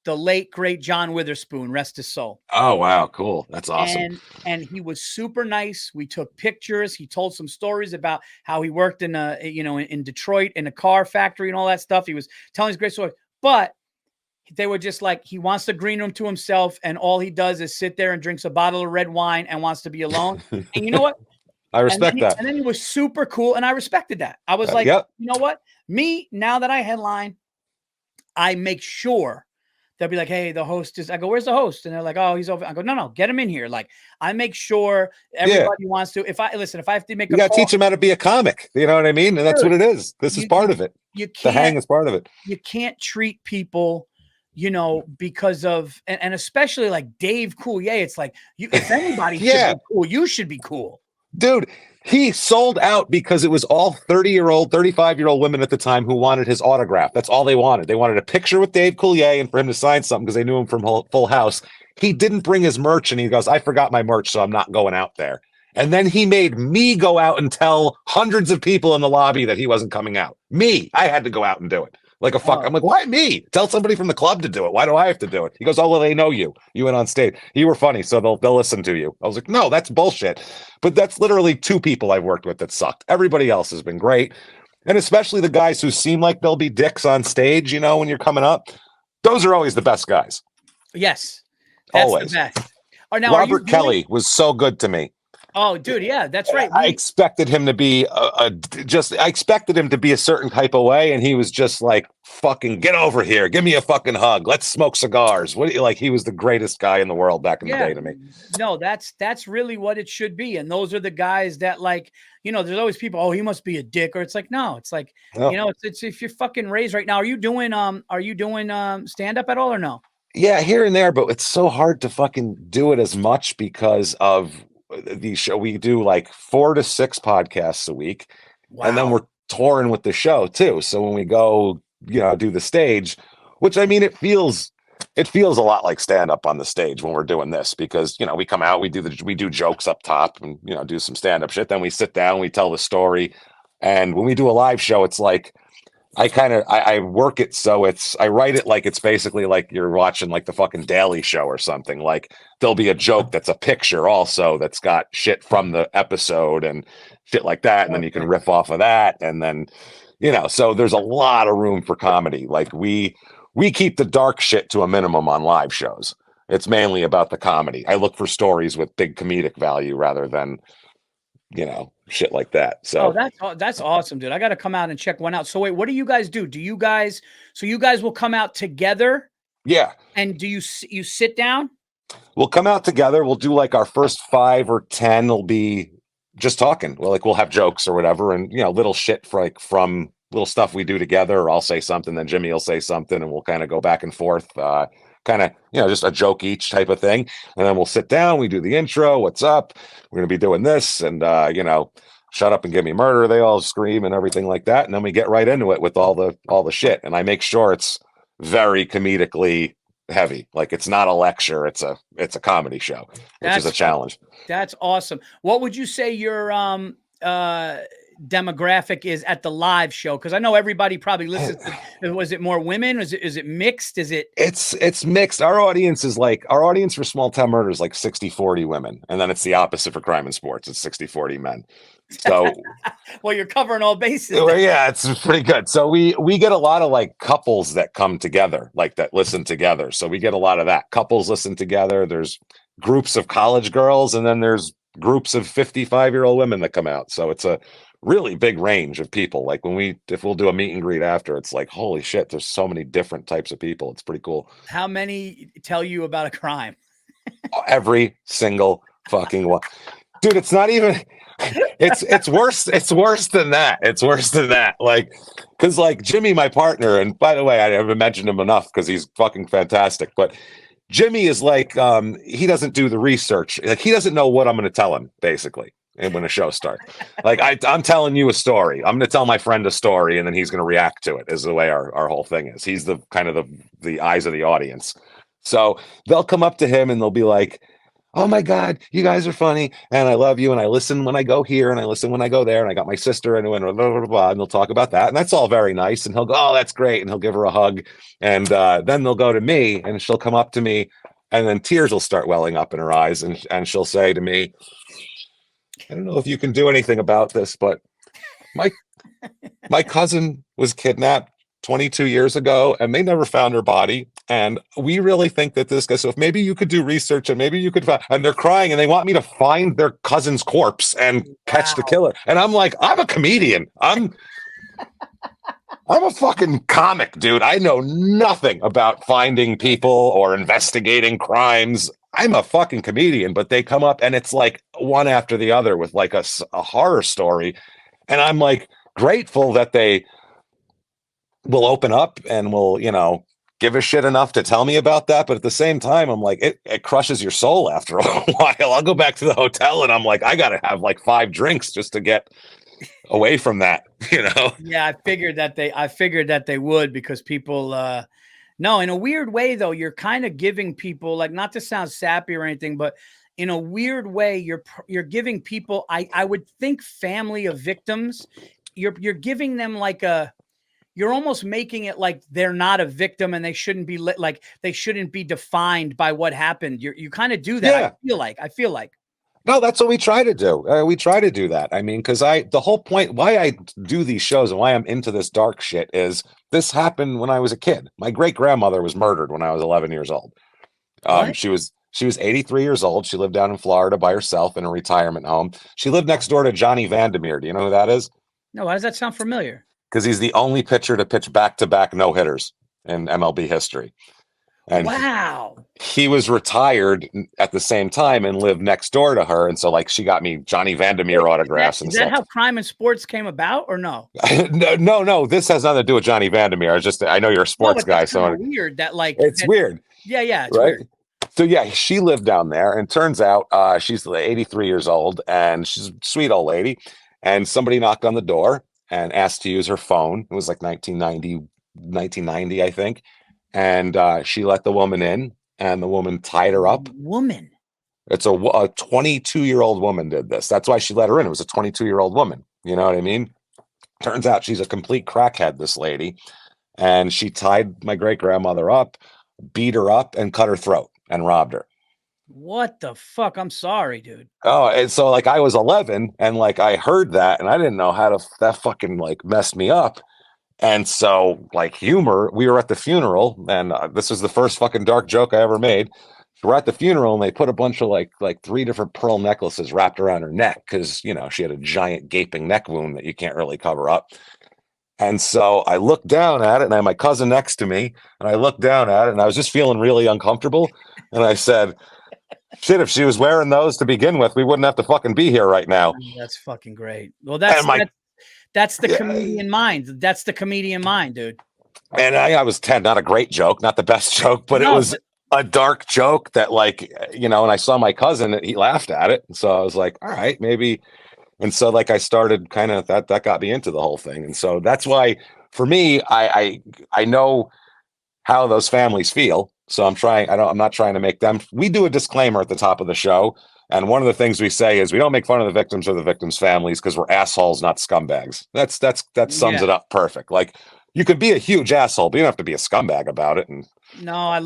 the late great John Witherspoon, rest his soul. Oh wow, cool. That's awesome. And he was super nice. We took pictures. He told some stories about how he worked in in Detroit in a car factory and all that stuff. He was telling his great story. But they were just like, he wants the green room to himself, and all he does is sit there and drinks a bottle of red wine and wants to be alone. And you know what? I respect that. And then he was super cool, and I respected that. I was like, yep. You know what? Me, now that I headline, I make sure they'll be like, hey, the host is, I go, where's the host? And they're like, oh, he's over. I go, no, get him in here. Like, I make sure everybody wants to, if I have to make you got to teach him how to be a comic. You know what I mean? And that's what it is. This is part of it. The hang is part of it. You can't treat people, because of, and especially like Dave Coulier. It's like, if anybody should be cool, you should be cool. Dude, he sold out because it was all 30-year-old, 35-year-old women at the time who wanted his autograph. That's all they wanted. They wanted a picture with Dave Coulier and for him to sign something because they knew him from Full House. He didn't bring his merch, and he goes, I forgot my merch, so I'm not going out there. And then he made me go out and tell hundreds of people in the lobby that he wasn't coming out. Me. I had to go out and do it. Like a fuck. I'm like, why me? Tell somebody from the club to do it. Why do I have to do it? He goes, oh, well, they know you. You went on stage. You were funny, so they'll listen to you. I was like, no, that's bullshit. But that's literally 2 people I've worked with that sucked. Everybody else has been great. And especially the guys who seem like they'll be dicks on stage, when you're coming up. Those are always the best guys. Yes. That's always. The best. Now, Robert Kelly was so good to me. Oh, dude, yeah, that's right. I expected him to be I expected him to be a certain type of way, and he was just like, fucking get over here, give me a fucking hug, let's smoke cigars. He was the greatest guy in the world back in the day to me. No, that's really what it should be. And those are the guys that, like, there's always people, oh, he must be a dick, or it's like, no, it's like, it's if you're fucking raised right now. Are you doing stand up at all or no? Yeah, here and there, but it's so hard to fucking do it as much because of the show. We do like 4 to 6 podcasts a week. Wow. And then we're touring with the show too. So when we go, do the stage, which I mean, it feels a lot like stand up on the stage when we're doing this, because, we come out, we do jokes up top and, do some stand up shit. Then we sit down, we tell the story. And when we do a live show, it's like, I work it so I write it like it's basically like you're watching like the fucking Daily Show or something. Like there'll be a joke that's a picture also that's got shit from the episode and shit like that, and then you can riff off of that, and then so there's a lot of room for comedy. Like we we keep the dark shit to a minimum on live shows. It's mainly about the comedy. I look for stories with big comedic value rather than, shit like that. So that's awesome, dude. I got to come out and check one out. So wait, what do you guys do? You guys will come out together? Yeah. And do you sit down? We'll come out together. We'll do like our first 5 or 10 will be just talking. We'll have jokes or whatever, and little shit from little stuff we do together, or I'll say something, then Jimmy will say something, and we'll kind of go back and forth, just a joke each type of thing. And then we'll sit down, we do the intro, what's up, we're gonna be doing this, and shut up and give me murder, they all scream and everything like that, and then we get right into it with all the shit, and I make sure it's very comedically heavy. Like, it's not a lecture, it's a comedy show, which is a challenge. That's awesome. What would you say your demographic is at the live show? Because I know everybody probably listens to, was it more women? Is it mixed? It's mixed. Our audience for Small Town Murder is like 60-40 women, and then it's the opposite for Crime and Sports. It's 60-40 men. So well, you're covering all bases. Well, yeah, it's pretty good. So we get a lot of like couples that come together, like that listen together. So we get a lot of that. Couples listen together. There's groups of college girls, and then there's groups of 55-year-old women that come out. So it's a really big range of people. Like if we'll do a meet and greet after, it's like, holy shit, there's so many different types of people. It's pretty cool. How many tell you about a crime? Every single fucking one. Dude, it's not even it's worse. It's worse than that. It's worse than that. Like, because like Jimmy, my partner, and by the way, I haven't mentioned him enough because he's fucking fantastic. But Jimmy is like, he doesn't do the research. Like, he doesn't know what I'm going to tell him, basically, and when a show starts. Like, I'm telling you a story. I'm going to tell my friend a story, and then he's going to react to it. Is the way our whole thing is. He's the kind of the eyes of the audience. So they'll come up to him and they'll be like, oh my God, you guys are funny, and I love you, and I listen when I go here, and I listen when I go there, and I got my sister, and blah, blah, blah, blah, and they'll talk about that, and that's all very nice, and he'll go, oh, that's great, and he'll give her a hug, and then they'll go to me, and she'll come up to me, and then tears will start welling up in her eyes, and she'll say to me, I don't know if you can do anything about this, but my cousin was kidnapped 22 years ago, and they never found her body. And we really think that this guy, so if maybe you could do research, and maybe you could find, and they're crying, and they want me to find their cousin's corpse and catch the killer. And I'm like, I'm a comedian. I'm a fucking comic, dude. I know nothing about finding people or investigating crimes. I'm a fucking comedian, but they come up and it's like one after the other with like a horror story. And I'm like grateful that they will open up and will, give a shit enough to tell me about that. But at the same time, I'm like, it crushes your soul after a while. I'll go back to the hotel and I'm like, I got to have like 5 drinks just to get away from that, Yeah, I figured that they would, because people, no, in a weird way though, you're kind of giving people, like, not to sound sappy or anything, but in a weird way, you're giving people, I would think, family of victims, you're giving them like you're almost making it like they're not a victim and they shouldn't be like they shouldn't be defined by what happened. You kind of do that. Yeah. I feel like. No, that's what we try to do. We try to do that. I mean, because the whole point why I do these shows and why I'm into this dark shit is this happened when I was a kid. My great grandmother was murdered when I was 11 years old. She was 83 years old. She lived down in Florida by herself in a retirement home. She lived next door to Johnny Vandermeer. Do you know who that is? No, why does that sound familiar? Because he's the only pitcher to pitch back-to-back no-hitters in MLB history. And wow. He was retired at the same time and lived next door to her. And so, like, she got me Johnny Vandermeer autographs and stuff. Is that how Crime and Sports came about, or no? No. This has nothing to do with Johnny Vandermeer. I know you're a sports guy. So weird that, like, it's weird. Yeah. It's right. Weird. So, yeah, she lived down there. And turns out she's 83 years old and she's a sweet old lady. And somebody knocked on the door and asked to use her phone. It was like 1990, I think. And she let the woman in, and the woman tied her up. Woman? It's a 22-year-old woman did this. That's why she let her in. It was a 22-year-old woman. You know what I mean? Turns out she's a complete crackhead, this lady. And she tied my great-grandmother up, beat her up, and cut her throat and robbed her. What the fuck? I'm sorry, dude. Oh, and so like I was 11 and like I heard that and I didn't know how to, that fucking like messed me up. And so, like, humor, we were at the funeral, and this was the first fucking dark joke I ever made. We're at the funeral, and they put a bunch of like 3 different pearl necklaces wrapped around her neck because, you know, she had a giant gaping neck wound that you can't really cover up. And so I looked down at it, and I had my cousin next to me, and I looked down at it, and I was just feeling really uncomfortable. And I said, shit, if she was wearing those to begin with, we wouldn't have to fucking be here right now. That's fucking great. Well, that's the comedian mind. That's the comedian mind, dude. And I was 10, not a great joke, not the best joke, but it was a dark joke that, like, you know, and I saw my cousin, he laughed at it. And so I was like, all right, maybe. And so, like, I started kind of that got me into the whole thing. And so that's why, for me, I know how those families feel. So I'm not trying to make them. We do a disclaimer at the top of the show. And one of the things we say is we don't make fun of the victims or the victims' families because we're assholes, not scumbags. That sums it up perfect. Like, you could be a huge asshole, but you don't have to be a scumbag about it and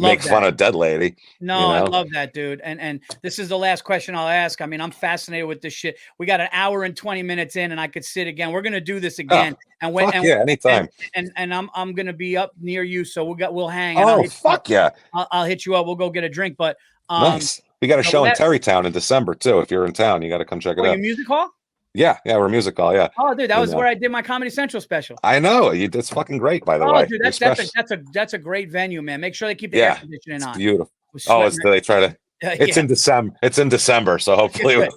make fun of dead lady. No, you know? I love that, dude. And this is the last question I'll ask. I mean, I'm fascinated with this shit. We got an hour and 20 minutes in, and I could sit again. We're gonna do this again. Anytime. And I'm gonna be up near you, so we'll hang. Oh, fuck yeah! I'll hit you up. We'll go get a drink. But nice. We got a show in Terrytown in December too. If you're in town, you got to come check it out. Your music hall? Yeah, we're music hall. Yeah. Oh, dude, that was where I did my Comedy Central special. I know. It's fucking great, by the way. Dude, that's a great venue, man. Make sure they keep the air conditioning on. It's beautiful. They try to. It's in December. It's in December, so hopefully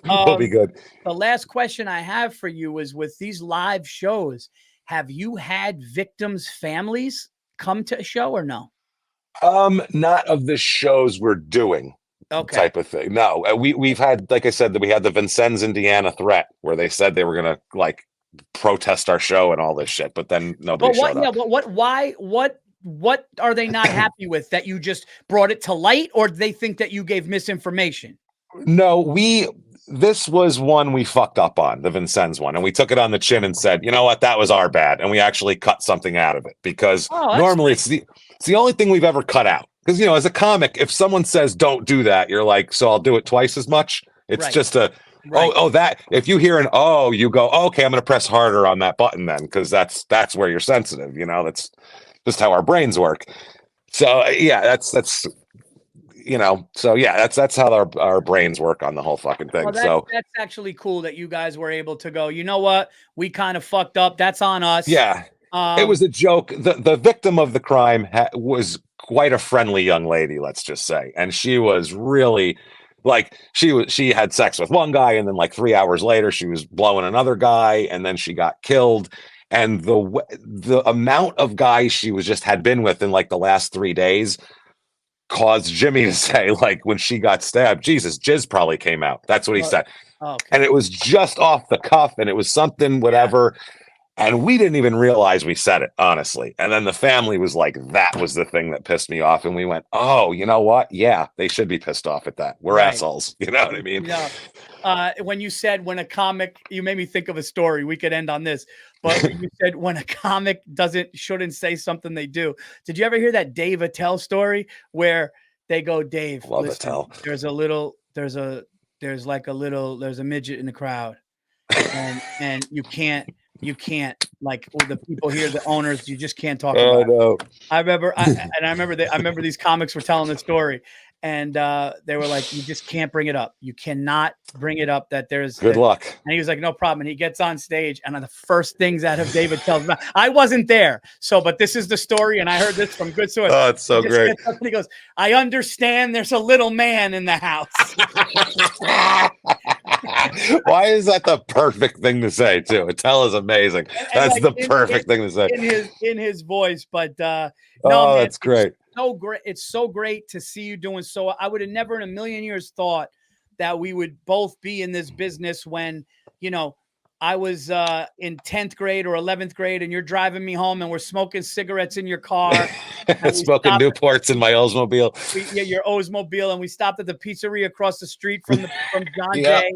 we'll be good. The last question I have for you is: with these live shows, have you had victims' families come to a show or no? Not of the shows we're doing. Type of thing. No, we've had, like I said, that we had the Vincennes, Indiana threat where they said they were gonna like protest our show and all this shit, but then nobody showed up. Yeah, what are they not happy with? That you just brought it to light, or do they think that you gave misinformation? No, this was one we fucked up on, the Vincennes one, and we took it on the chin and said, you know what, that was our bad, and we actually cut something out of it because normally it's the only thing we've ever cut out. Because, you know, as a comic, if someone says don't do that, you're like, so I'll do it twice as much. It's just that if you hear you go, okay, I'm going to press harder on that button then, because that's where you're sensitive. You know, that's just how our brains work. So yeah, that's how our brains work on the whole fucking thing. Well, that's actually cool that you guys were able to go, you know what, we kind of fucked up. That's on us. Yeah. It was a joke. The victim of the crime was quite a friendly young lady, let's just say. And she was really like, she had sex with one guy, and then like 3 hours later, she was blowing another guy, and then she got killed. And the amount of guys she had been with in like the last 3 days caused Jimmy to say, like, when she got stabbed, Jesus, jizz probably came out. That's what he said. Okay. And it was just off the cuff, and it was something, whatever. Yeah. And we didn't even realize we said it, honestly. And then the family was like, that was the thing that pissed me off. And we went, oh, you know what? Yeah, they should be pissed off at that. We're assholes. You know what I mean? Yeah. When you said when a comic, you made me think of a story. We could end on this. But when you said when a comic shouldn't say something they do. Did you ever hear that Dave Attell story where they go, Dave, listen, there's a midget in the crowd. And you can't, like, the people here, the owners, you just can't talk about it. I remember these comics were telling the story, and they were like, you just can't bring it up. You cannot bring it up that there's good luck. And he was like, no problem. And he gets on stage, and the first things out of David tells me, I wasn't there. But this is the story. And I heard this from good source. Oh, it's so great. He goes, I understand there's a little man in the house. Why is that the perfect thing to say too? Attell is amazing. That's the perfect thing to say in his voice. But man, that's great. So great. It's so great to see you doing so. I would have never in a million years thought that we would both be in this business when, you know, I was in 10th grade or 11th grade, and you're driving me home, and we're smoking cigarettes in your car. Smoking Newports in my Oldsmobile. Your Oldsmobile, and we stopped at the pizzeria across the street from John Jay,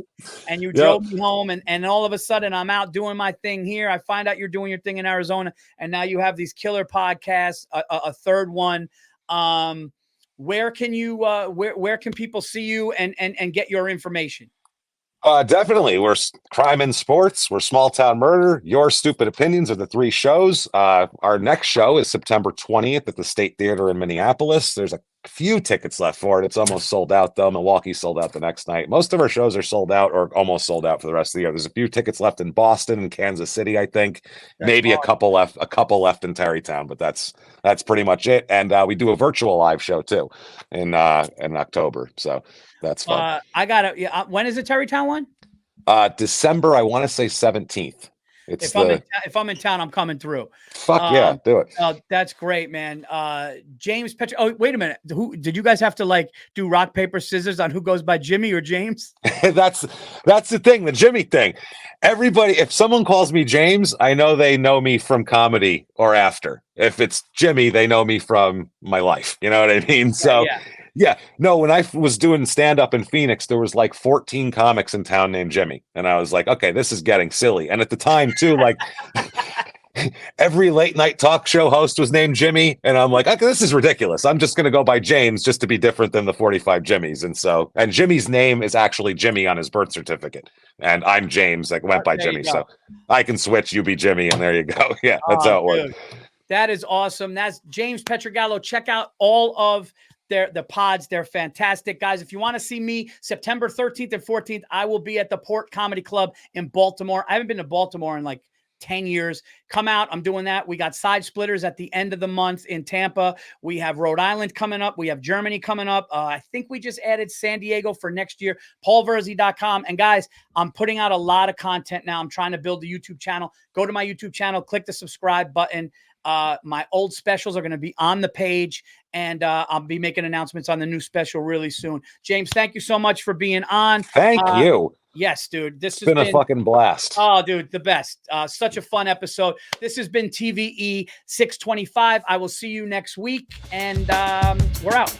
and you drove me home, and all of a sudden I'm out doing my thing here. I find out you're doing your thing in Arizona, and now you have these killer podcasts, a third one. Where can you where can people see you and get your information? Definitely. We're Crime and Sports. We're Small Town Murder. Your Stupid Opinions are the 3 shows. Our next show is September 20th at the State Theater in Minneapolis. There's a few tickets left for it. It's almost sold out, though. Milwaukee sold out the next night. Most of our shows are sold out or almost sold out for the rest of the year. There's a few tickets left in Boston and Kansas City, I think. Maybe awesome. a couple left in Terrytown, but that's pretty much it. And we do a virtual live show too in October. So that's fun. I got it. Yeah. When is the Terrytown one? December, I want to say 17th. If I'm in town, I'm coming through. Fuck yeah, do it. That's great, man. James Pietragallo. Oh, wait a minute. Who did you guys have to like do rock, paper, scissors on who goes by Jimmy or James? That's the thing, the Jimmy thing. Everybody, if someone calls me James, I know they know me from comedy or after. If it's Jimmy, they know me from my life. You know what I mean? So yeah. No, when I was doing stand-up in Phoenix, there was like 14 comics in town named Jimmy. And I was like, okay, this is getting silly. And at the time, too, like every late night talk show host was named Jimmy. And I'm like, okay, this is ridiculous. I'm just going to go by James just to be different than the 45 Jimmys. And Jimmy's name is actually Jimmy on his birth certificate. And I'm James. I went by Jimmy. So I can switch, you be Jimmy. And there you go. Yeah, that's how it works. That is awesome. That's James Pietragallo. Check out all of the pods. They're fantastic, guys. If you want to see me September 13th and 14th, I will be at the Port Comedy Club in Baltimore. I haven't been to Baltimore in like 10 years. Come out. I'm doing that. We got Side Splitters at the end of the month in Tampa. We have Rhode Island coming up. We have Germany coming up. I think we just added San Diego for next year. PaulVirzi.com. And guys, I'm putting out a lot of content now. I'm trying to build the YouTube channel. Go to my YouTube channel, click the subscribe button. My old specials are going to be on the page, and I'll be making announcements on the new special really soon. James, thank you so much for being on. Thank you. Yes, dude. This has been a fucking blast. Oh, dude, the best. Such a fun episode. This has been TVE 625. I will see you next week, and we're out.